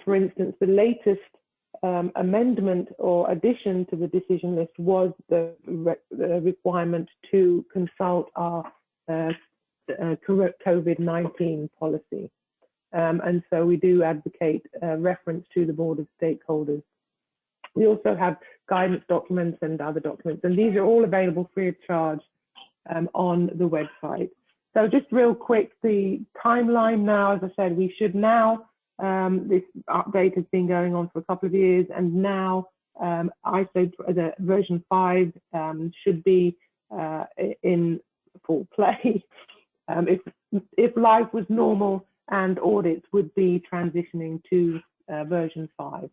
For instance, the latest amendment or addition to the decision list was the requirement to consult our COVID-19 policy. And so we do advocate reference to the board of stakeholders. We also have guidance documents and other documents, and these are all available free of charge on the website. So just real quick, the timeline now, as I said, we should now, this update has been going on for a couple of years, and now ISO the version 5 should be in full play. If life was normal, and audits would be transitioning to version 5.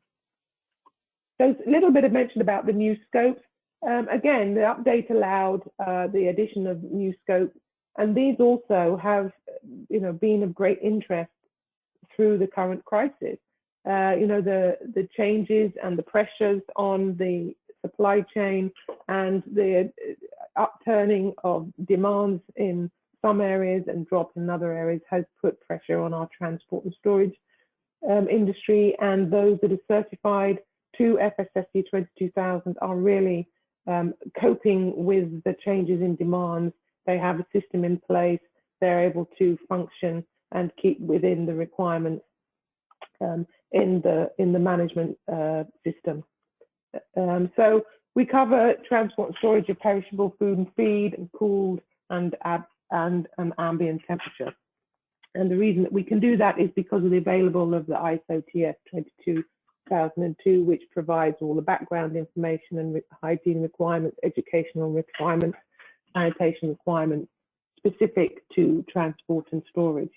So a little bit of mention about the new scopes. Again, the update allowed the addition of new scopes, and these also have, been of great interest through the current crisis. The changes and the pressures on the supply chain and the upturning of demands in some areas and drop in other areas has put pressure on our transport and storage industry, and those that are certified to FSSC 22000 are really coping with the changes in demands. They have a system in place, they're able to function and keep within the requirements in the management system. So We cover transport and storage of perishable food and feed, and cooled and ambient temperature. And the reason that we can do that is because of the available of the ISO TS 22002, which provides all the background information and hygiene requirements, educational requirements, sanitation requirements specific to transport and storage.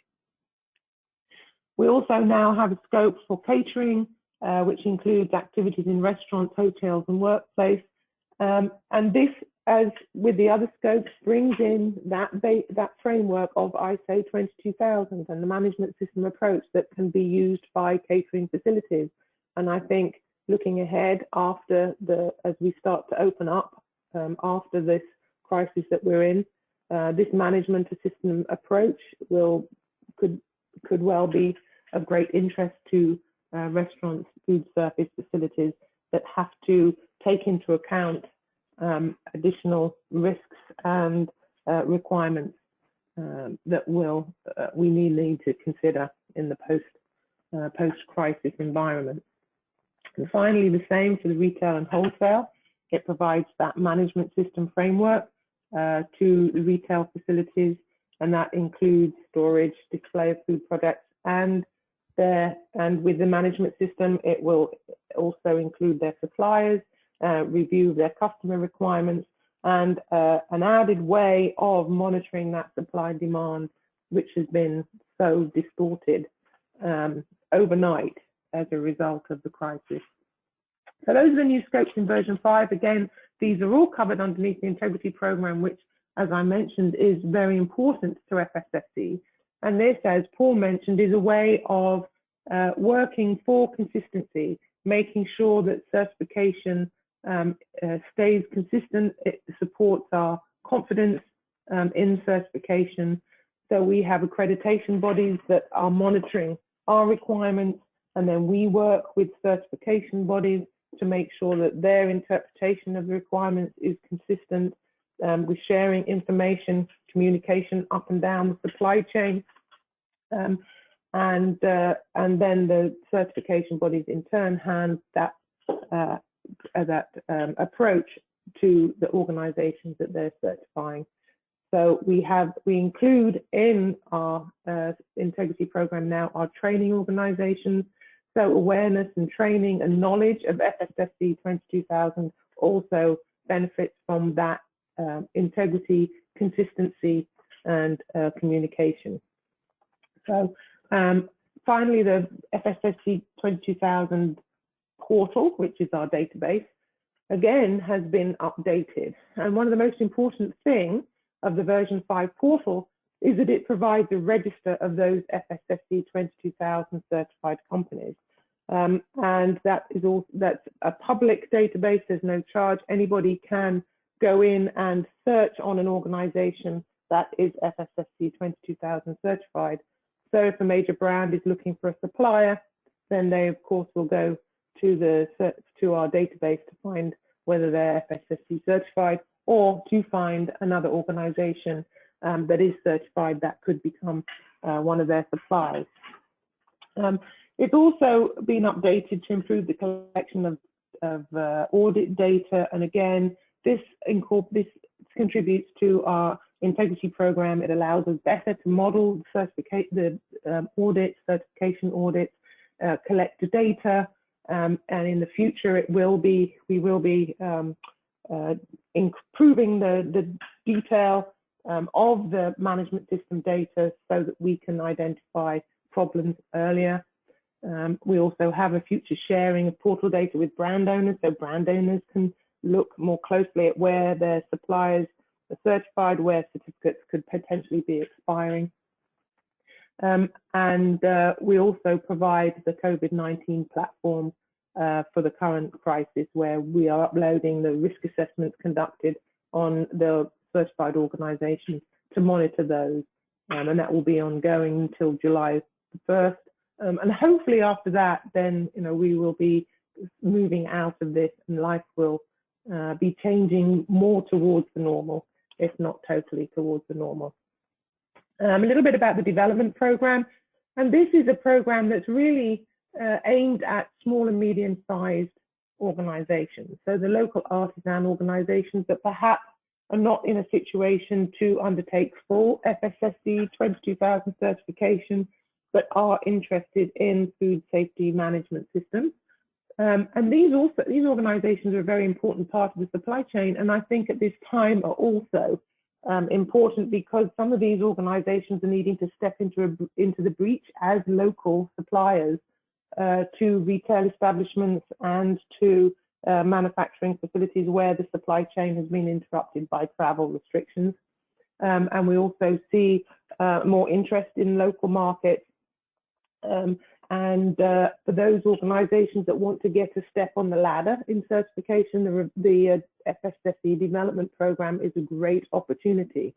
We also now have a scope for catering, which includes activities in restaurants, hotels, and workplace. And this, as with the other scopes, brings in that framework of ISO 22000 and the management system approach that can be used by catering facilities. And I think looking ahead as we start to open up after this crisis that we're in, this management system approach could well be of great interest to restaurants, food service facilities that have to take into account additional risks and requirements that we need to consider in the post-crisis environment. And finally, the same for the retail and wholesale. It provides that management system framework to the retail facilities, and that includes storage, display of food products, and with the management system, it will also include their suppliers, review their customer requirements, and an added way of monitoring that supply and demand, which has been so distorted overnight as a result of the crisis. So those are the new scopes in version 5. Again, these are all covered underneath the integrity program, which, as I mentioned, is very important to FSSC. And this, as Paul mentioned, is a way of working for consistency, making sure that certification stays consistent. It supports our confidence in certification. So we have accreditation bodies that are monitoring our requirements, and then we work with certification bodies to make sure that their interpretation of the requirements is consistent. With sharing information, communication up and down the supply chain, and then the certification bodies in turn hand that approach to the organisations that they're certifying. So we include in our integrity program now our training organisations. So awareness and training and knowledge of FSSC 22000 also benefits from that integrity, consistency, and communication. So finally, the FSSC 22000 portal, which is our database, again has been updated. And one of the most important things of the version 5 portal is that it provides a register of those FSSC 22000 certified companies. And that's a public database. There's no charge. Anybody can go in and search on an organization that is FSSC 22000 certified. So if a major brand is looking for a supplier, then they of course will go to our database to find whether they're FSSC certified, or to find another organization that is certified that could become one of their suppliers. It's also been updated to improve the collection of audit data, and again, this contributes to our integrity program. It allows us better to model the certification audits, collect the data, and in the future we will be improving the detail of the management system data so that we can identify problems earlier. We also have a future sharing of portal data with brand owners, so brand owners can look more closely at where their suppliers are certified, where certificates could potentially be expiring. And we also provide the COVID-19 platform for the current crisis, where we are uploading the risk assessments conducted on the certified organizations to monitor those. And that will be ongoing until July the 1st. And hopefully after that, then we will be moving out of this, and life will be changing more towards the normal, if not totally towards the normal. A little bit about the development program, and this is a program that's really aimed at small and medium-sized organizations. So the local artisan organizations that perhaps are not in a situation to undertake full FSSC 22000 certification, but are interested in food safety management systems. And these organizations are a very important part of the supply chain, and I think at this time are also important because some of these organizations are needing to step into the breach as local suppliers to retail establishments and to manufacturing facilities where the supply chain has been interrupted by travel restrictions. And we also see more interest in local markets. For those organizations that want to get a step on the ladder in certification, the FSSC development program is a great opportunity.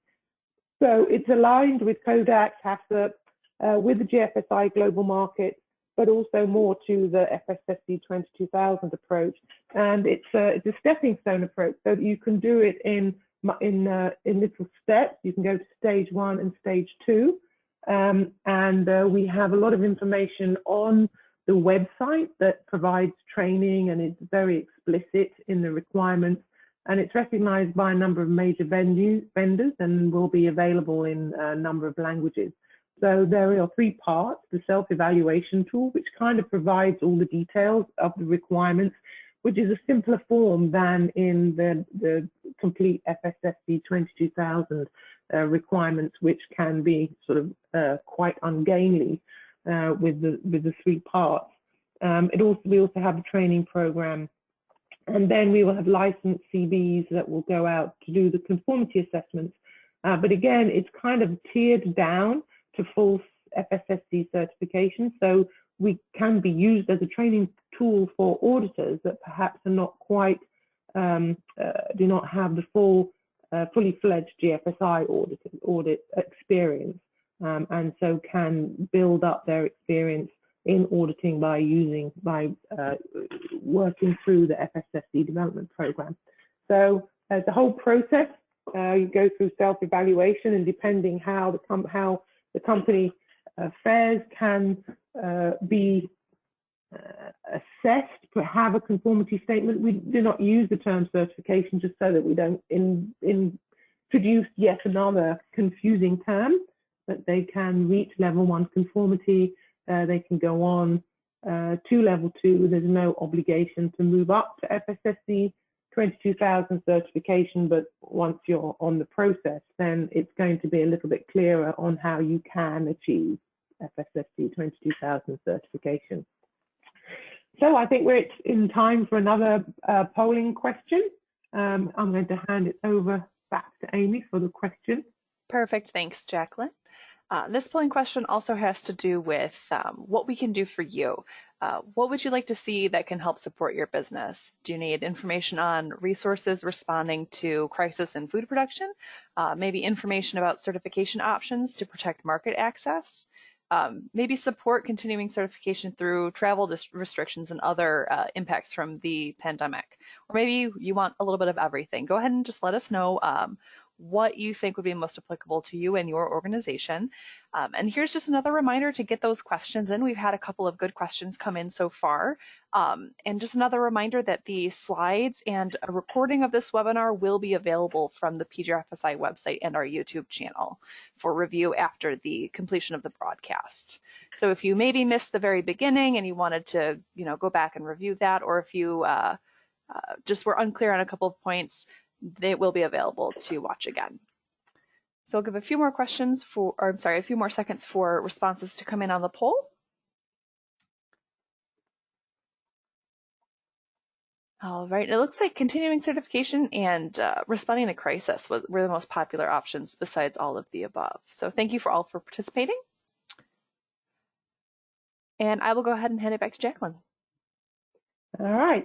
So it's aligned with CODAX, HACCP, with the GFSI global markets, but also more to the FSSC 22000 approach. And it's a stepping stone approach, so that you can do it in little steps. You can go to stage 1 and stage 2. We have a lot of information on the website that provides training, and it's very explicit in the requirements, and it's recognized by a number of major vendors and will be available in a number of languages. So there are 3 parts: the self-evaluation tool, which kind of provides all the details of the requirements, which is a simpler form than in the complete FSSC 22000 requirements, which can be sort of quite ungainly with the 3 parts. We also have a training program, and then we will have licensed CBs that will go out to do the conformity assessments. But again, it's kind of tiered down to full FSSC certification, so we can be used as a training tool for auditors that perhaps are not quite do not have the fully fledged GFSI audit experience, and so can build up their experience in auditing by working through the FSSC development program. So the whole process, you go through self-evaluation, and depending how the company fares can be assessed, but have a conformity statement. We do not use the term certification just so that we don't introduce yet another confusing term, but they can reach level 1 conformity. They can go on to level 2. There's no obligation to move up to FSSC 22000 certification, but once you're on the process, then it's going to be a little bit clearer on how you can achieve FSSC 22000 certification. So I think we're in time for another polling question. I'm going to hand it over back to Amy for the question. Perfect. Thanks, Jacqueline. This polling question also has to do with what we can do for you. What would you like to see that can help support your business? Do you need information on resources responding to crisis in food production? Maybe information about certification options to protect market access? Maybe support continuing certification through travel restrictions and other impacts from the pandemic? Or maybe you want a little bit of everything. Go ahead and just let us know what you think would be most applicable to you and your organization. And here's just another reminder to get those questions in. We've had a couple of good questions come in so far. And just another reminder that the slides and a recording of this webinar will be available from the PJRFSI website and our YouTube channel for review after the completion of the broadcast. So if you maybe missed the very beginning and you wanted to, go back and review that, or if you just were unclear on a couple of points, they will be available to watch again. So I'll give a few more a few more seconds for responses to come in on the poll. All right, it looks like continuing certification and responding to crisis were the most popular options besides all of the above. So thank you all for participating. And I will go ahead and hand it back to Jacqueline. All right,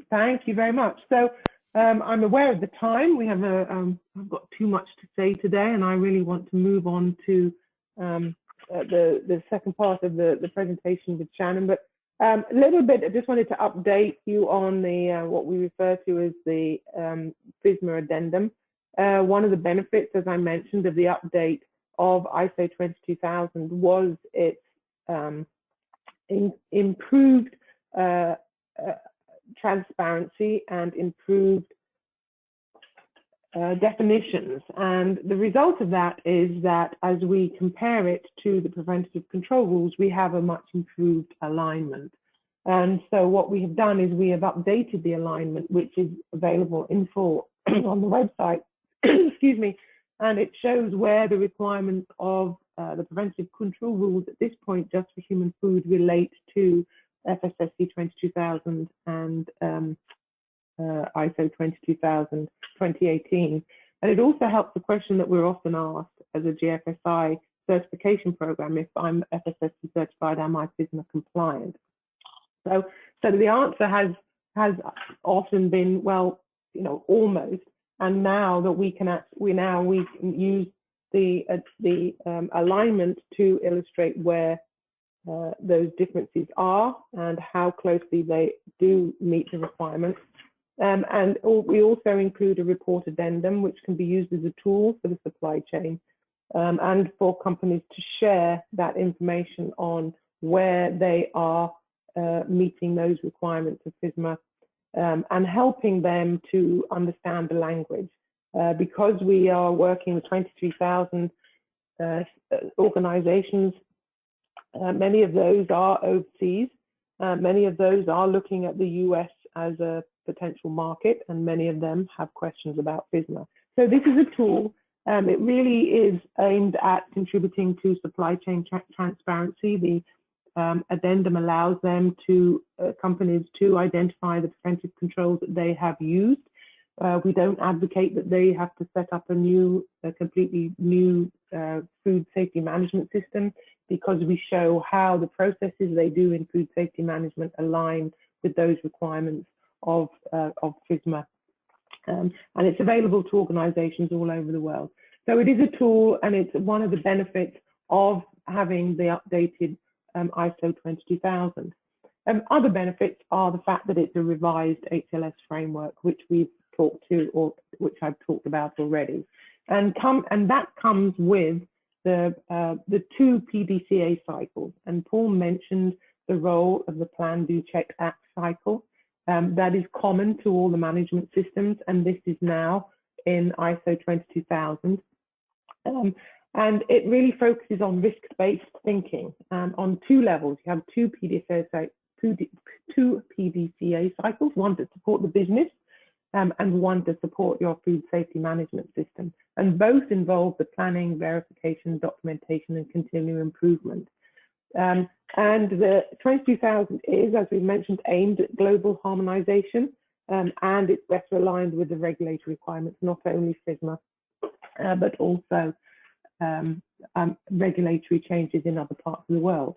thank you very much. So I'm aware of the time. We have I've got too much to say today, and I really want to move on to the second part of the presentation with Shannon. But a little bit, I just wanted to update you on the what we refer to as the Prisma Addendum. One of the benefits, as I mentioned, of the update of ISO 22000 was its improved transparency and improved definitions. And the result of that is that as we compare it to the preventative control rules, we have a much improved alignment. And so what we have done is we have updated the alignment, which is available in full on the website, excuse me, and it shows where the requirements of the preventative control rules at this point just for human food relate to FSSC 22000 and ISO 22000 2018. And it also helps the question that we're often asked as a GFSI certification program: if I'm FSSC certified, am I Prisma compliant? So the answer has often been, well, you know, almost. And now that we can use the alignment to illustrate where those differences are and how closely they do meet the requirements. And we also include a report addendum, which can be used as a tool for the supply chain and for companies to share that information on where they are meeting those requirements of FSMA and helping them to understand the language. Because we are working with 23,000 organizations, many of those are overseas, many of those are looking at the US as a potential market, and many of them have questions about FSMA. So this is a tool. It really is aimed at contributing to supply chain transparency. The addendum allows them to companies to identify the preventive controls that they have used. We don't advocate that they have to set up a completely new food safety management system, because we show how the processes they do in food safety management align with those requirements of FSMA. And it's available to organizations all over the world. So it is a tool, and it's one of the benefits of having the updated ISO 22000. Other benefits are the fact that it's a revised HLS framework, which we've talked to, or which I've talked about already, and that comes with the 2 PDCA cycles. And Paul mentioned the role of the Plan, Do, Check, Act cycle. That is common to all the management systems, and this is now in ISO 22000. And it really focuses on risk-based thinking on 2 levels. You have 2 PDCA cycles, one to support the business and one to support your food safety management system. And both involve the planning, verification, documentation, and continual improvement. And the 22000 is, as we mentioned, aimed at global harmonization, and it's better aligned with the regulatory requirements, not only FSMA, but also regulatory changes in other parts of the world.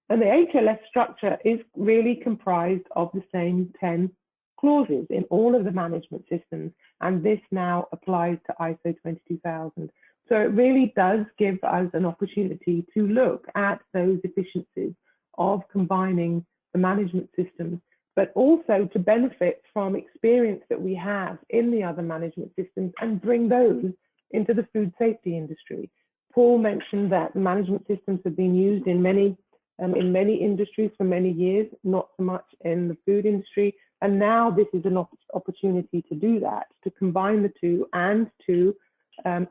And the HLS structure is really comprised of the same 10 clauses in all of the management systems, and this now applies to ISO 22000. So it really does give us an opportunity to look at those efficiencies of combining the management systems, but also to benefit from experience that we have in the other management systems and bring those into the food safety industry. Paul mentioned that the management systems have been used in many industries for many years, not so much in the food industry. And now this is an opportunity to do that, to combine the 2 and to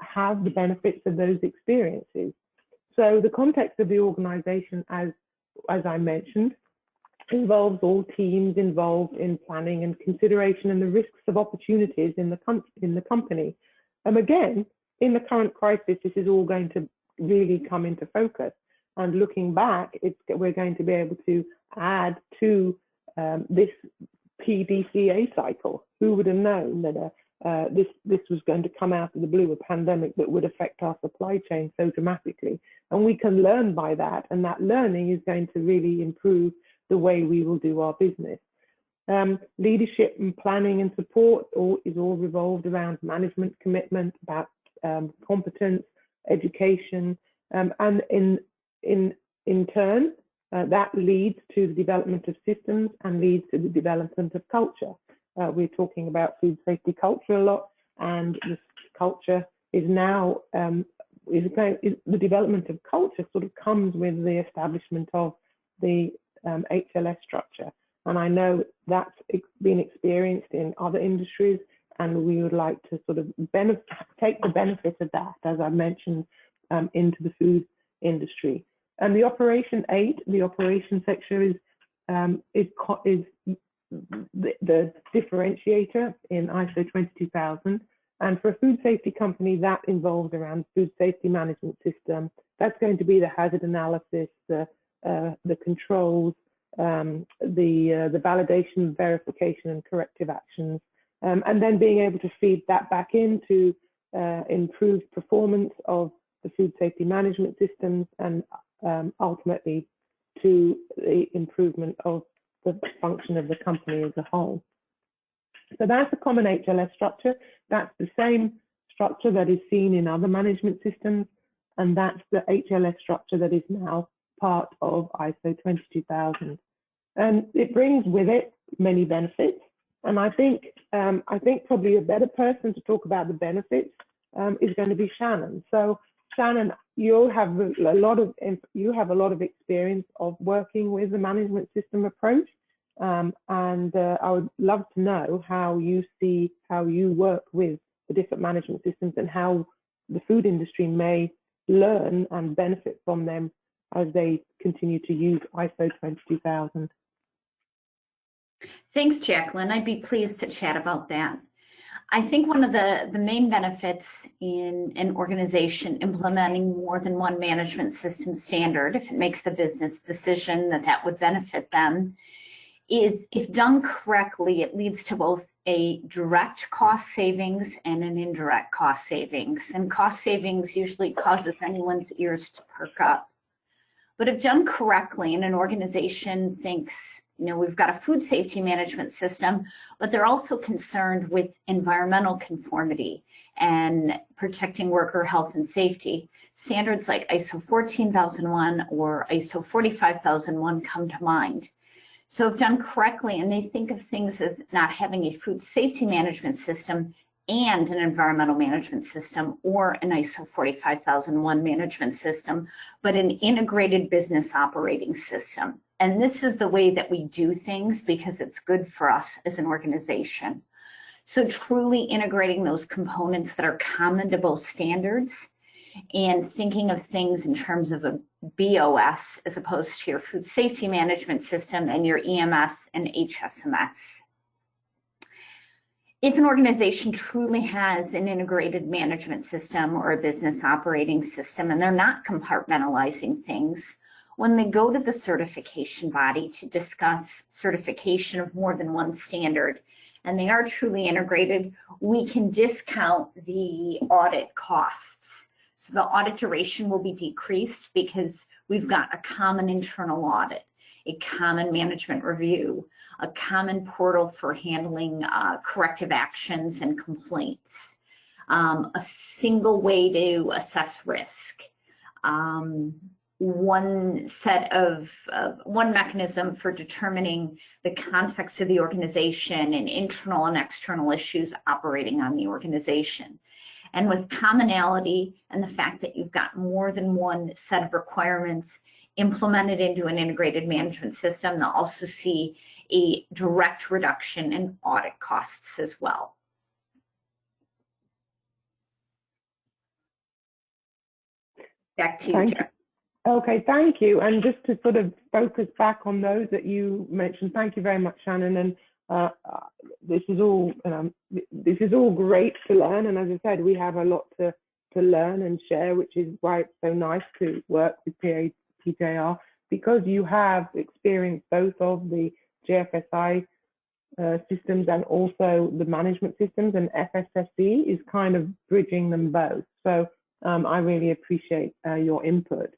have the benefits of those experiences. So the context of the organization, as I mentioned, involves all teams involved in planning and consideration and the risks of opportunities in the company. And again, in the current crisis, this is all going to really come into focus. And looking back, we're going to be able to add to this PDCA cycle. Who would have known that this was going to come out of the blue, a pandemic that would affect our supply chain so dramatically? And we can learn by that, and that learning is going to really improve the way we will do our business. Leadership and planning and support is all revolved around management commitment, about competence, education, and in turn, that leads to the development of systems and leads to the development of culture. We're talking about food safety culture a lot, and this culture is now, the development of culture sort of comes with the establishment of the HLS structure. And I know that's been experienced in other industries, and we would like to sort of take the benefit of that, as I mentioned, into the food industry. And the Operation 8, the operation sector is the differentiator in ISO 22000. And for a food safety company, that involves around food safety management system. That's going to be the hazard analysis, the controls, the validation, verification, and corrective actions, and then being able to feed that back into improved performance of the food safety management systems, and ultimately to the improvement of the function of the company as a whole. So that's a common HLS structure. That's the same structure that is seen in other management systems, and that's the HLS structure that is now part of ISO 22000. And it brings with it many benefits. And I think probably a better person to talk about the benefits is going to be Shannon. So Shannon, you have a lot of experience of working with the management system approach, and I would love to know how you work with the different management systems and how the food industry may learn and benefit from them as they continue to use ISO 22000. Thanks, Jacqueline. I'd be pleased to chat about that. I think one of the main benefits in an organization implementing more than one management system standard, if it makes the business decision that would benefit them, is if done correctly, it leads to both a direct cost savings and an indirect cost savings. And cost savings usually causes anyone's ears to perk up. But if done correctly, and an organization thinks, we've got a food safety management system, but they're also concerned with environmental conformity and protecting worker health and safety, standards like ISO 14001 or ISO 45001 come to mind. So if done correctly, and they think of things as not having a food safety management system and an environmental management system or an ISO 45001 management system, but an integrated business operating system. And this is the way that we do things because it's good for us as an organization. So truly integrating those components that are common to both standards and thinking of things in terms of a BOS as opposed to your food safety management system and your EMS and HSMS. If an organization truly has an integrated management system or a business operating system and they're not compartmentalizing things, when they go to the certification body to discuss certification of more than one standard, and they are truly integrated, we can discount the audit costs. So the audit duration will be decreased because we've got a common internal audit, a common management review, a common portal for handling corrective actions and complaints, a single way to assess risk, one mechanism for determining the context of the organization and internal and external issues operating on the organization. And with commonality and the fact that you've got more than one set of requirements implemented into an integrated management system, they'll also see a direct reduction in audit costs as well. Back to you, Jeff. Okay, thank you. And just to sort of focus back on those that you mentioned, thank you very much, Shannon. And this is all great to learn. And as I said, we have a lot to learn and share, which is why it's so nice to work with PJR, because you have experienced both of the JFSI systems and also the management systems, and FSSC is kind of bridging them both. So I really appreciate your input.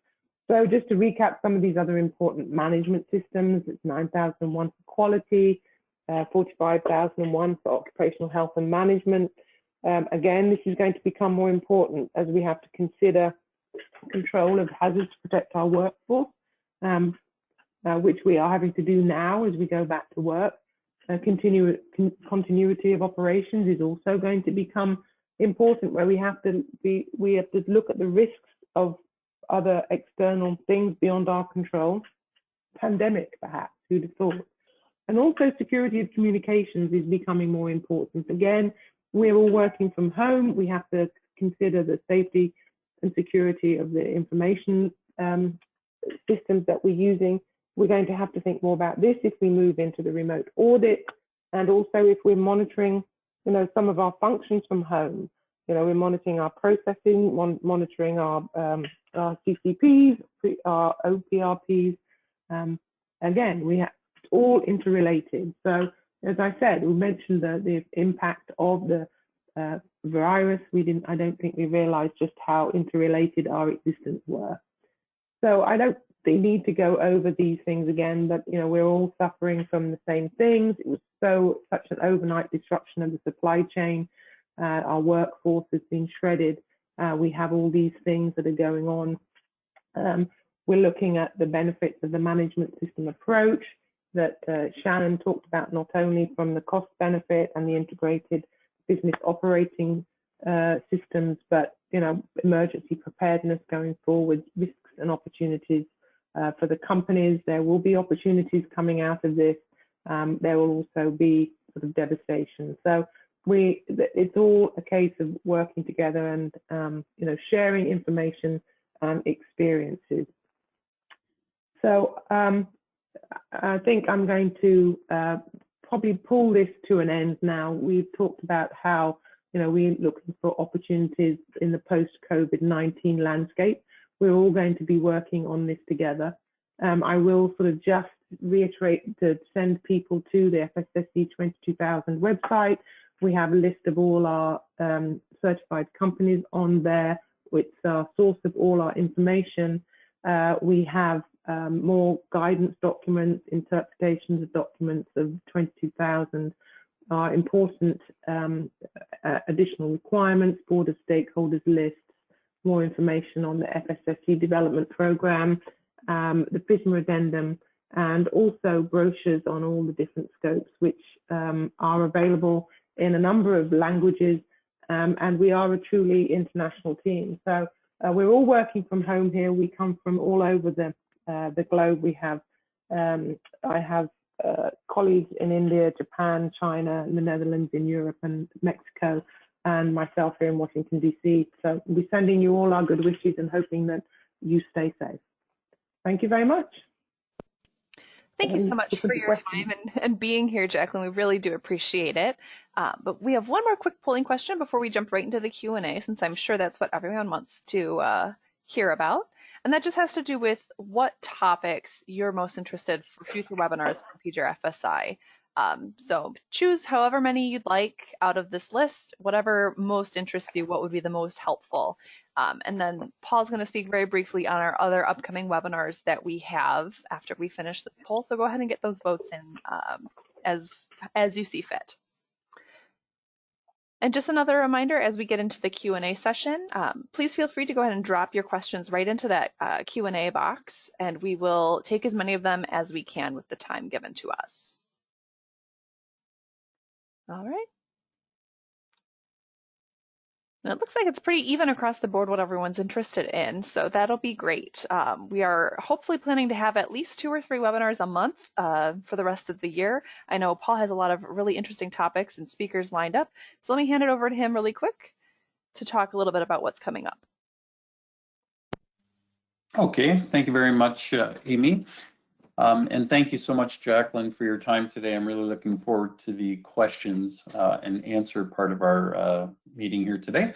So just to recap some of these other important management systems, it's 9001 for quality, 45001 for occupational health and management. Again, this is going to become more important as we have to consider control of hazards to protect our workforce, which we are having to do now as we go back to work. Continuity of operations is also going to become important, where we have to look at the risks of other external things beyond our control. Pandemic, perhaps, who'd have thought? And also security of communications is becoming more important. Again, we're all working from home. We have to consider the safety and security of the information systems that we're using. We're going to have to think more about this if we move into the remote audit, and also if we're monitoring, some of our functions from home. We're monitoring our processing, monitoring our CCPs, our OPRPs. Again, we have all interrelated. So, as I said, we mentioned the impact of the virus. I don't think we realized just how interrelated our existence were. So I don't need to go over these things again, but we're all suffering from the same things. It was such an overnight disruption of the supply chain. Our workforce has been shredded. We have all these things that are going on. We're looking at the benefits of the management system approach that Shannon talked about, not only from the cost benefit and the integrated business operating systems, but emergency preparedness going forward, risks and opportunities for the companies. There will be opportunities coming out of this. There will also be sort of devastation. So it's all a case of working together and sharing information and experiences. So I think I'm going to probably pull this to an end now. We've talked about how we're looking for opportunities in the post-COVID-19 landscape. We're all going to be working on this together. I will sort of just reiterate to send people to the FSSC 22000 website. We have a list of all our certified companies on there, which are source of all our information. We have more guidance documents, interpretations of documents of 22,000, important additional requirements, board of stakeholders lists, more information on the FSSC development program, the Prisma Addendum, and also brochures on all the different scopes, which are available in a number of languages, and we are a truly international team. So we're all working from home here. We come from all over the globe. We have, I have colleagues in India, Japan, China, the Netherlands, in Europe and Mexico, and myself here in Washington, DC. So we're sending you all our good wishes and hoping that you stay safe. Thank you very much. Thank you so much for your time and being here, Jacqueline. We really do appreciate it. But we have one more quick polling question before we jump right into the Q&A, since I'm sure that's what everyone wants to hear about. And that just has to do with what topics you're most interested for future webinars from PJRFSI. So choose however many you'd like out of this list, whatever most interests you, what would be the most helpful. And then Paul's going to speak very briefly on our other upcoming webinars that we have after we finish this poll. So go ahead and get those votes in as you see fit. And just another reminder, as we get into the Q&A session, please feel free to go ahead and drop your questions right into that Q&A box, and we will take as many of them as we can with the time given to us. All right. And it looks like it's pretty even across the board what everyone's interested in, so that'll be great. We are hopefully planning to have at least 2 or 3 webinars a month for the rest of the year. I know Paul has a lot of really interesting topics and speakers lined up, so let me hand it over to him really quick to talk a little bit about what's coming up. Okay, thank you very much, Amy. And thank you so much, Jacqueline, for your time today. I'm really looking forward to the questions and answer part of our meeting here today.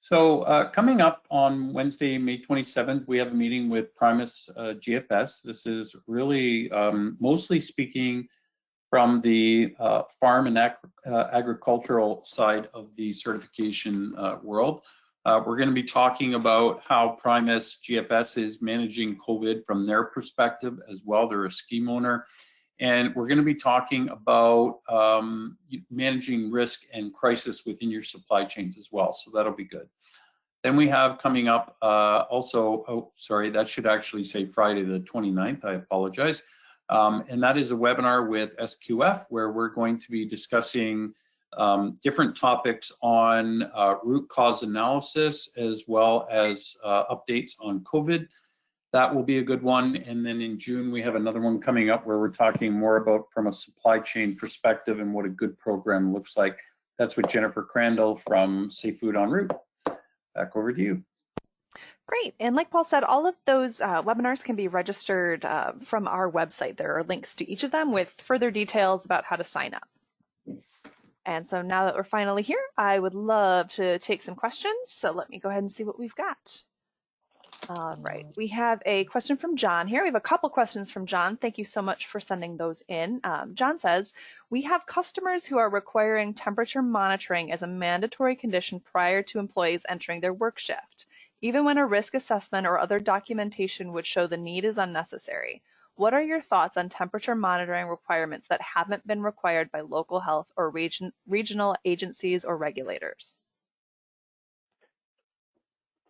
So coming up on Wednesday, May 27th, we have a meeting with Primus GFS. This is really mostly speaking from the farm and agricultural side of the certification world. We're going to be talking about how Primus GFS is managing COVID from their perspective as well. They're a scheme owner. And we're going to be talking about managing risk and crisis within your supply chains as well. So that'll be good. Then we have coming up also, oh, sorry, that should actually say Friday the 29th. I apologize. And that is a webinar with SQF where we're going to be discussing different topics on root cause analysis as well as updates on COVID. That will be a good one. And then in June, we have another one coming up where we're talking more about from a supply chain perspective and what a good program looks like. That's with Jennifer Crandall from Safe Food en Route. Back over to you. Great. And like Paul said, all of those webinars can be registered from our website. There are links to each of them with further details about how to sign up. And so now that we're finally here, I would love to take some questions. So let me go ahead and see what we've got. All right, we have a question from John here. We have a couple questions from John. Thank you so much for sending those in. John says, we have customers who are requiring temperature monitoring as a mandatory condition prior to employees entering their work shift, even when a risk assessment or other documentation would show the need is unnecessary. What are your thoughts on temperature monitoring requirements that haven't been required by local health or regional agencies or regulators?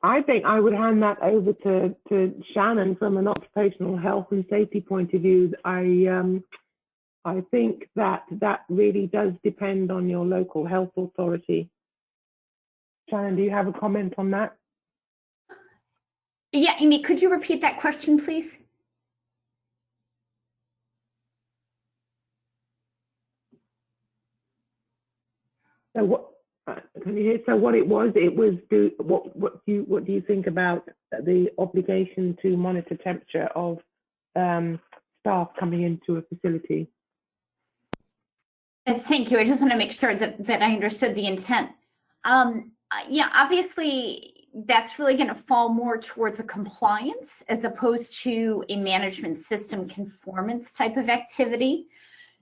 I think I would hand that over to Shannon from an occupational health and safety point of view. I think that really does depend on your local health authority. Shannon, do you have a comment on that? Yeah, Amy, could you repeat that question, please? So what? Can you hear? So what it was what do you think about the obligation to monitor temperature of staff coming into a facility? Thank you. I just want to make sure that I understood the intent. Yeah, obviously that's really going to fall more towards a compliance as opposed to a management system conformance type of activity.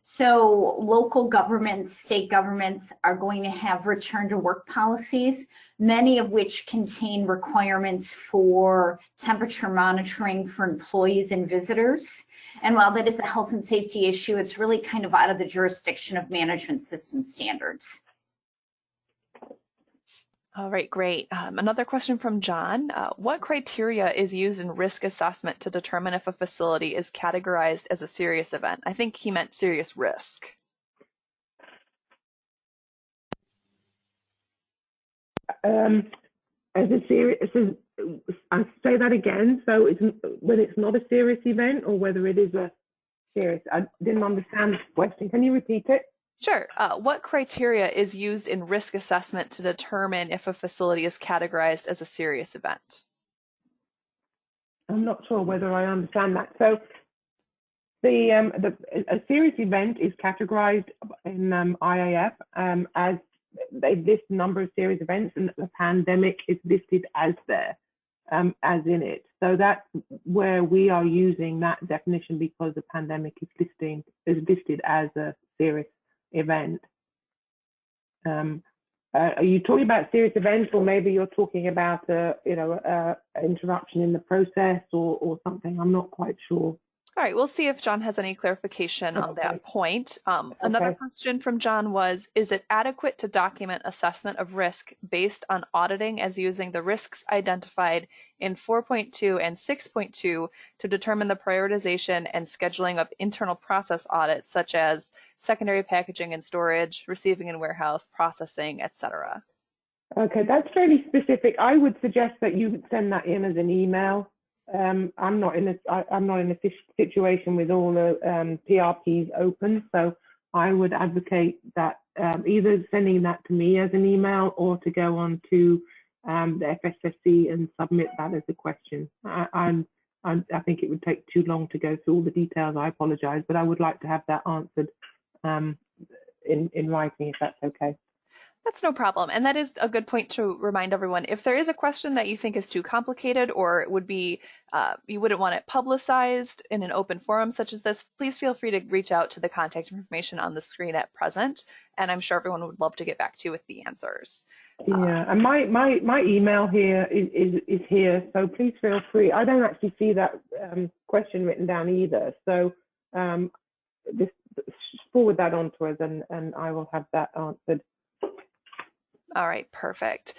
So local governments, state governments are going to have return to work policies, many of which contain requirements for temperature monitoring for employees and visitors. And while that is a health and safety issue, it's really kind of out of the jurisdiction of management system standards. All right, great. Another question from John. What criteria is used in risk assessment to determine if a facility is categorized as a serious event? I think he meant serious risk. As a serious, I'll say that again. So it's when it's not a serious event or whether it is a serious. I didn't understand the question. Can you repeat it? Sure. What criteria is used in risk assessment to determine if a facility is categorized as a serious event? I'm not sure whether I understand that. So a serious event is categorized in IAF as they list a number of serious events, and the pandemic is listed as there, as in it. So that's where we are using that definition because the pandemic is listed as a serious event. Are you talking about serious events, or maybe you're talking about interruption in the process or something? I'm not quite sure. All right, we'll see if John has any clarification on that point. Another question from John was, is it adequate to document assessment of risk based on auditing as using the risks identified in 4.2 and 6.2 to determine the prioritization and scheduling of internal process audits, such as secondary packaging and storage, receiving and warehouse, processing, etc.? Okay, that's fairly specific. I would suggest that you would send that in as an email. I'm not in a situation with all the PRPs open, so I would advocate that either sending that to me as an email or to go on to the FSSC and submit that as a question. I think it would take too long to go through all the details. I apologize, but I would like to have that answered in writing, if that's okay. That's no problem. And that is a good point to remind everyone. If there is a question that you think is too complicated or it would be, you wouldn't want it publicized in an open forum such as this, please feel free to reach out to the contact information on the screen at present. And I'm sure everyone would love to get back to you with the answers. Yeah, and my email here is here, so please feel free. I don't actually see that question written down either. So just forward that on to us and I will have that answered. All right, perfect.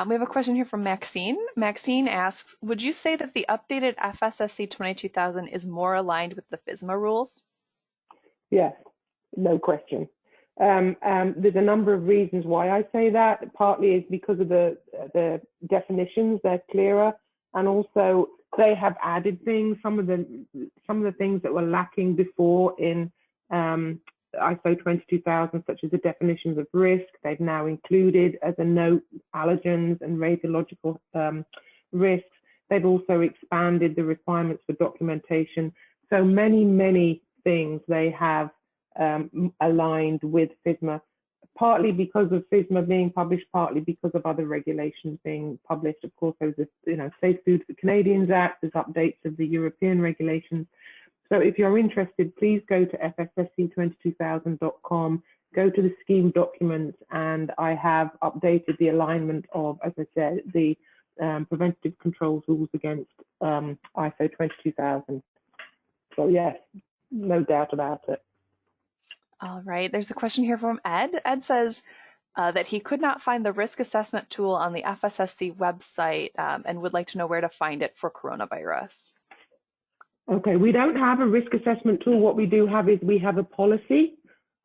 We have a question here from Maxine. Maxine asks, would you say that the updated FSSC 22000 is more aligned with the FSMA rules? Yes, no question. There's a number of reasons why I say that. Partly is because of the definitions, they're clearer, and also They have added things, some of the things that were lacking before in ISO 22000, such as the definitions of risk. They've now included as a note allergens and radiological risks. They've also expanded the requirements for documentation. So many things they have aligned with FSMA, partly because of FSMA being published, partly because of other regulations being published. Of course, there's this, Safe Food for Canadians Act, there's updates of the European regulations. So if you're interested, please go to FSSC22000.com, go to the scheme documents, and I have updated the alignment of, as I said, the preventative controls rules against ISO 22000. So yes, no doubt about it. All right, there's a question here from Ed. Ed says that he could not find the risk assessment tool on the FSSC website and would like to know where to find it for coronavirus. Okay, we don't have a risk assessment tool. What we do have is we have a policy,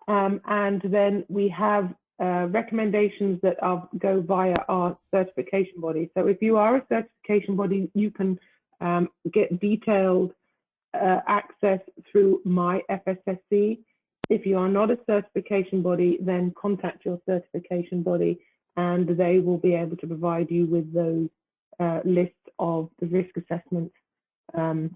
and then we have recommendations that go via our certification body. So if you are a certification body, you can get detailed access through My FSSC. If you are not a certification body, then contact your certification body and they will be able to provide you with those lists of the risk assessments. IAF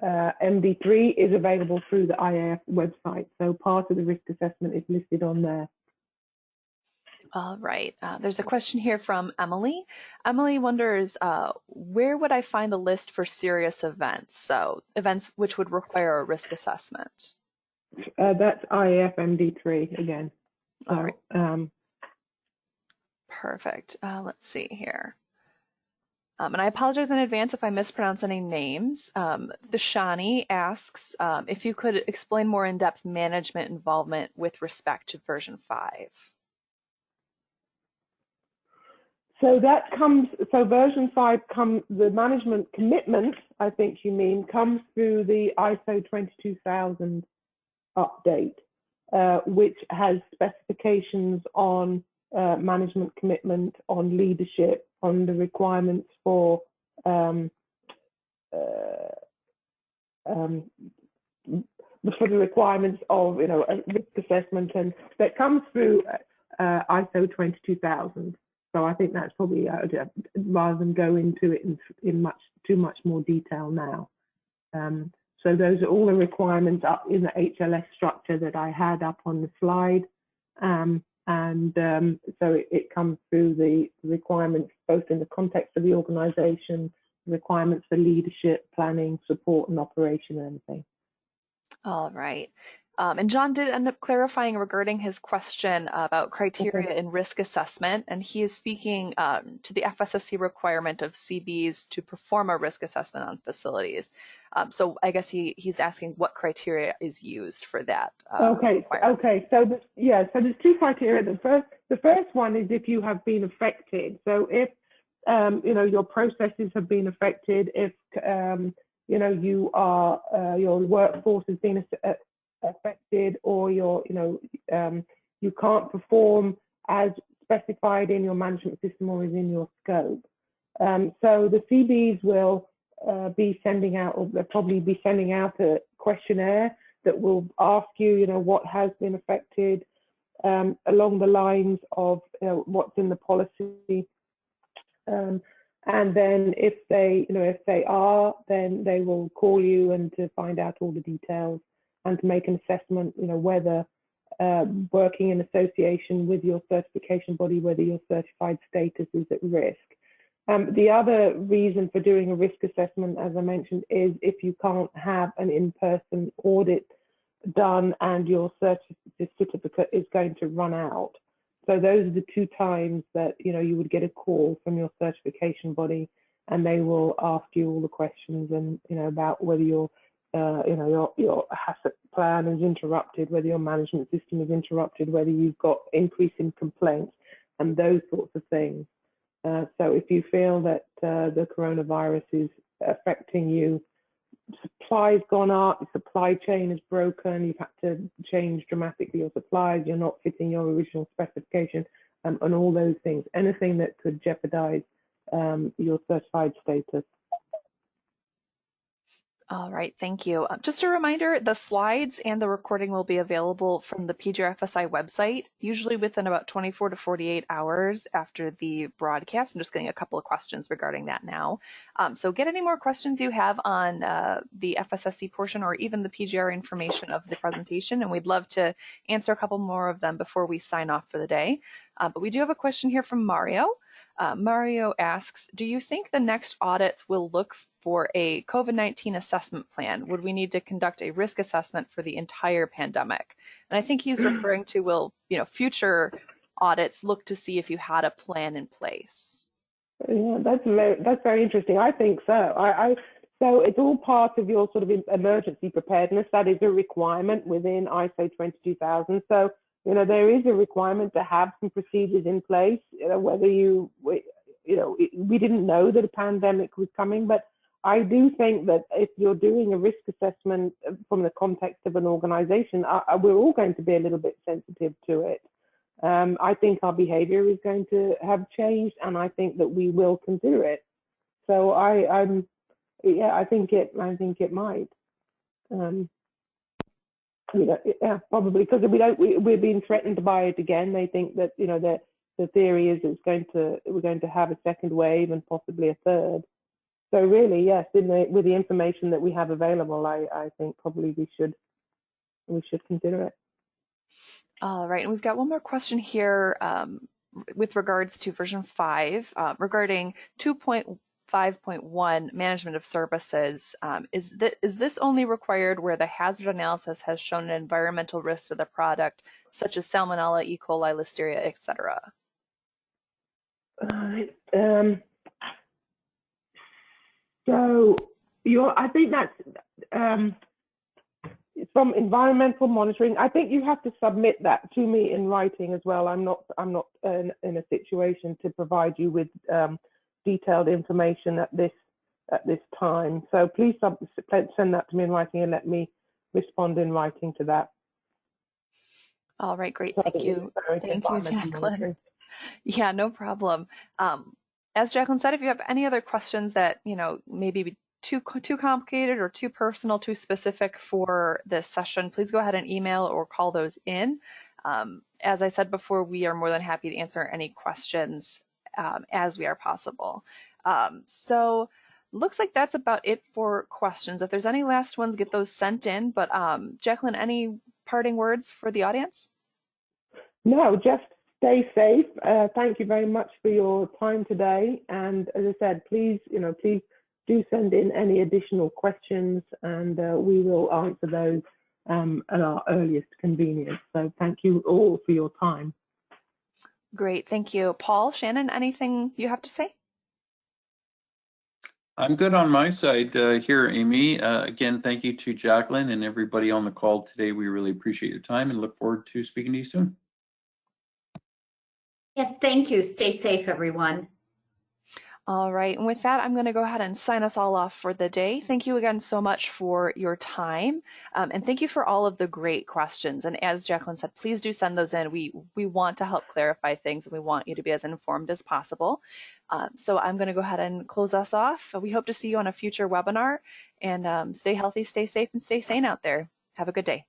MD3 is available through the IAF website. So part of the risk assessment is listed on there. All right. There's a question here from Emily. Emily wonders, where would I find the list for serious events? So events which would require a risk assessment. That's IAF MD3 again. So, all right. Perfect. Let's see here. And I apologize in advance if I mispronounce any names. Vishani asks if you could explain more in-depth management involvement with respect to version 5. So version 5 the management commitment, I think you mean, comes through the ISO 22000 update, which has specifications on management commitment, on leadership, on the requirements for the requirements of a risk assessment, and that comes through ISO 22000. So I think that's probably rather than go into it in too much more detail now. So those are all the requirements up in the HLS structure that I had up on the slide. So it comes through the requirements both in the context of the organization, requirements for leadership, planning, support, and operation and everything. All right. And John did end up clarifying regarding his question about criteria in risk assessment, and he is speaking to the FSSC requirement of CBs to perform a risk assessment on facilities. So I guess he's asking what criteria is used for that. Okay. So there's two criteria. The first one is if you have been affected. So if your processes have been affected, if your workforce has been affected, or you can't perform as specified in your management system or is in your scope. So the CBs will be sending out, or they'll probably be sending out a questionnaire that will ask you, what has been affected along the lines of what's in the policy. And then if they are, then they will call you and to find out all the details and to make an assessment, whether working in association with your certification body, whether your certified status is at risk. The other reason for doing a risk assessment, as I mentioned, is if you can't have an in-person audit done and your certificate is going to run out. So those are the two times that you would get a call from your certification body, and they will ask you all the questions and about whether your HACCP plan is interrupted, whether your management system is interrupted, whether you've got increase in complaints, and those sorts of things. So if you feel that the coronavirus is affecting you, supply's gone up, the supply chain is broken, you've had to change dramatically your supplies, you're not fitting your original specification, and all those things, anything that could jeopardize your certified status. All right, thank you. Just a reminder, the slides and the recording will be available from the PJRFSI website, usually within about 24 to 48 hours after the broadcast. I'm just getting a couple of questions regarding that now. So get any more questions you have on the FSSC portion or even the PJR information of the presentation, and we'd love to answer a couple more of them before we sign off for the day. But we do have a question here from Mario. Mario asks, do you think the next audits will look for a COVID-19 assessment plan? Would we need to conduct a risk assessment for the entire pandemic? And I think he's referring to, will future audits look to see if you had a plan in place? Yeah, that's very interesting. I think so. So it's all part of your sort of emergency preparedness. That is a requirement within ISO 22000. So there is a requirement to have some procedures in place. Whether we didn't know that a pandemic was coming, but I do think that if you're doing a risk assessment from the context of an organization, we're all going to be a little bit sensitive to it. I think our behavior is going to have changed, and I think that we will consider it. So I think it might. Probably because we're being threatened by it again. They think that the theory is we're going to have a second wave and possibly a third. So really, yes, with the information that we have available, I think probably we should consider it. All right, and we've got one more question here with regards to version 5 regarding 2.5.1 management of services. Is this only required where the hazard analysis has shown an environmental risk to the product, such as salmonella, E. coli, listeria, etc.? So I think that's from environmental monitoring. I think you have to submit that to me in writing as well. I'm not in a situation to provide you with detailed information at this time. So please send that to me in writing and let me respond in writing to that. All right, great. Thank you. Thank you, Jacqueline. Yeah, no problem. As Jacqueline said, if you have any other questions that maybe too complicated or too personal, too specific for this session, please go ahead and email or call those in. As I said before, we are more than happy to answer any questions as we are possible. So looks like that's about it for questions. If there's any last ones, get those sent in. But Jacqueline, any parting words for the audience? No, just stay safe. Thank you very much for your time today. And as I said, please do send in any additional questions, and we will answer those at our earliest convenience. So thank you all for your time. Great, thank you. Paul, Shannon, anything you have to say? I'm good on my side here, Amy. Again, thank you to Jacqueline and everybody on the call today. We really appreciate your time and look forward to speaking to you soon. Yes, thank you. Stay safe, everyone. All right, and with that, I'm going to go ahead and sign us all off for the day. Thank you again so much for your time, and thank you for all of the great questions. And as Jacqueline said, please do send those in. We want to help clarify things, and we want you to be as informed as possible. So I'm going to go ahead and close us off. We hope to see you on a future webinar, and stay healthy, stay safe, and stay sane out there. Have a good day.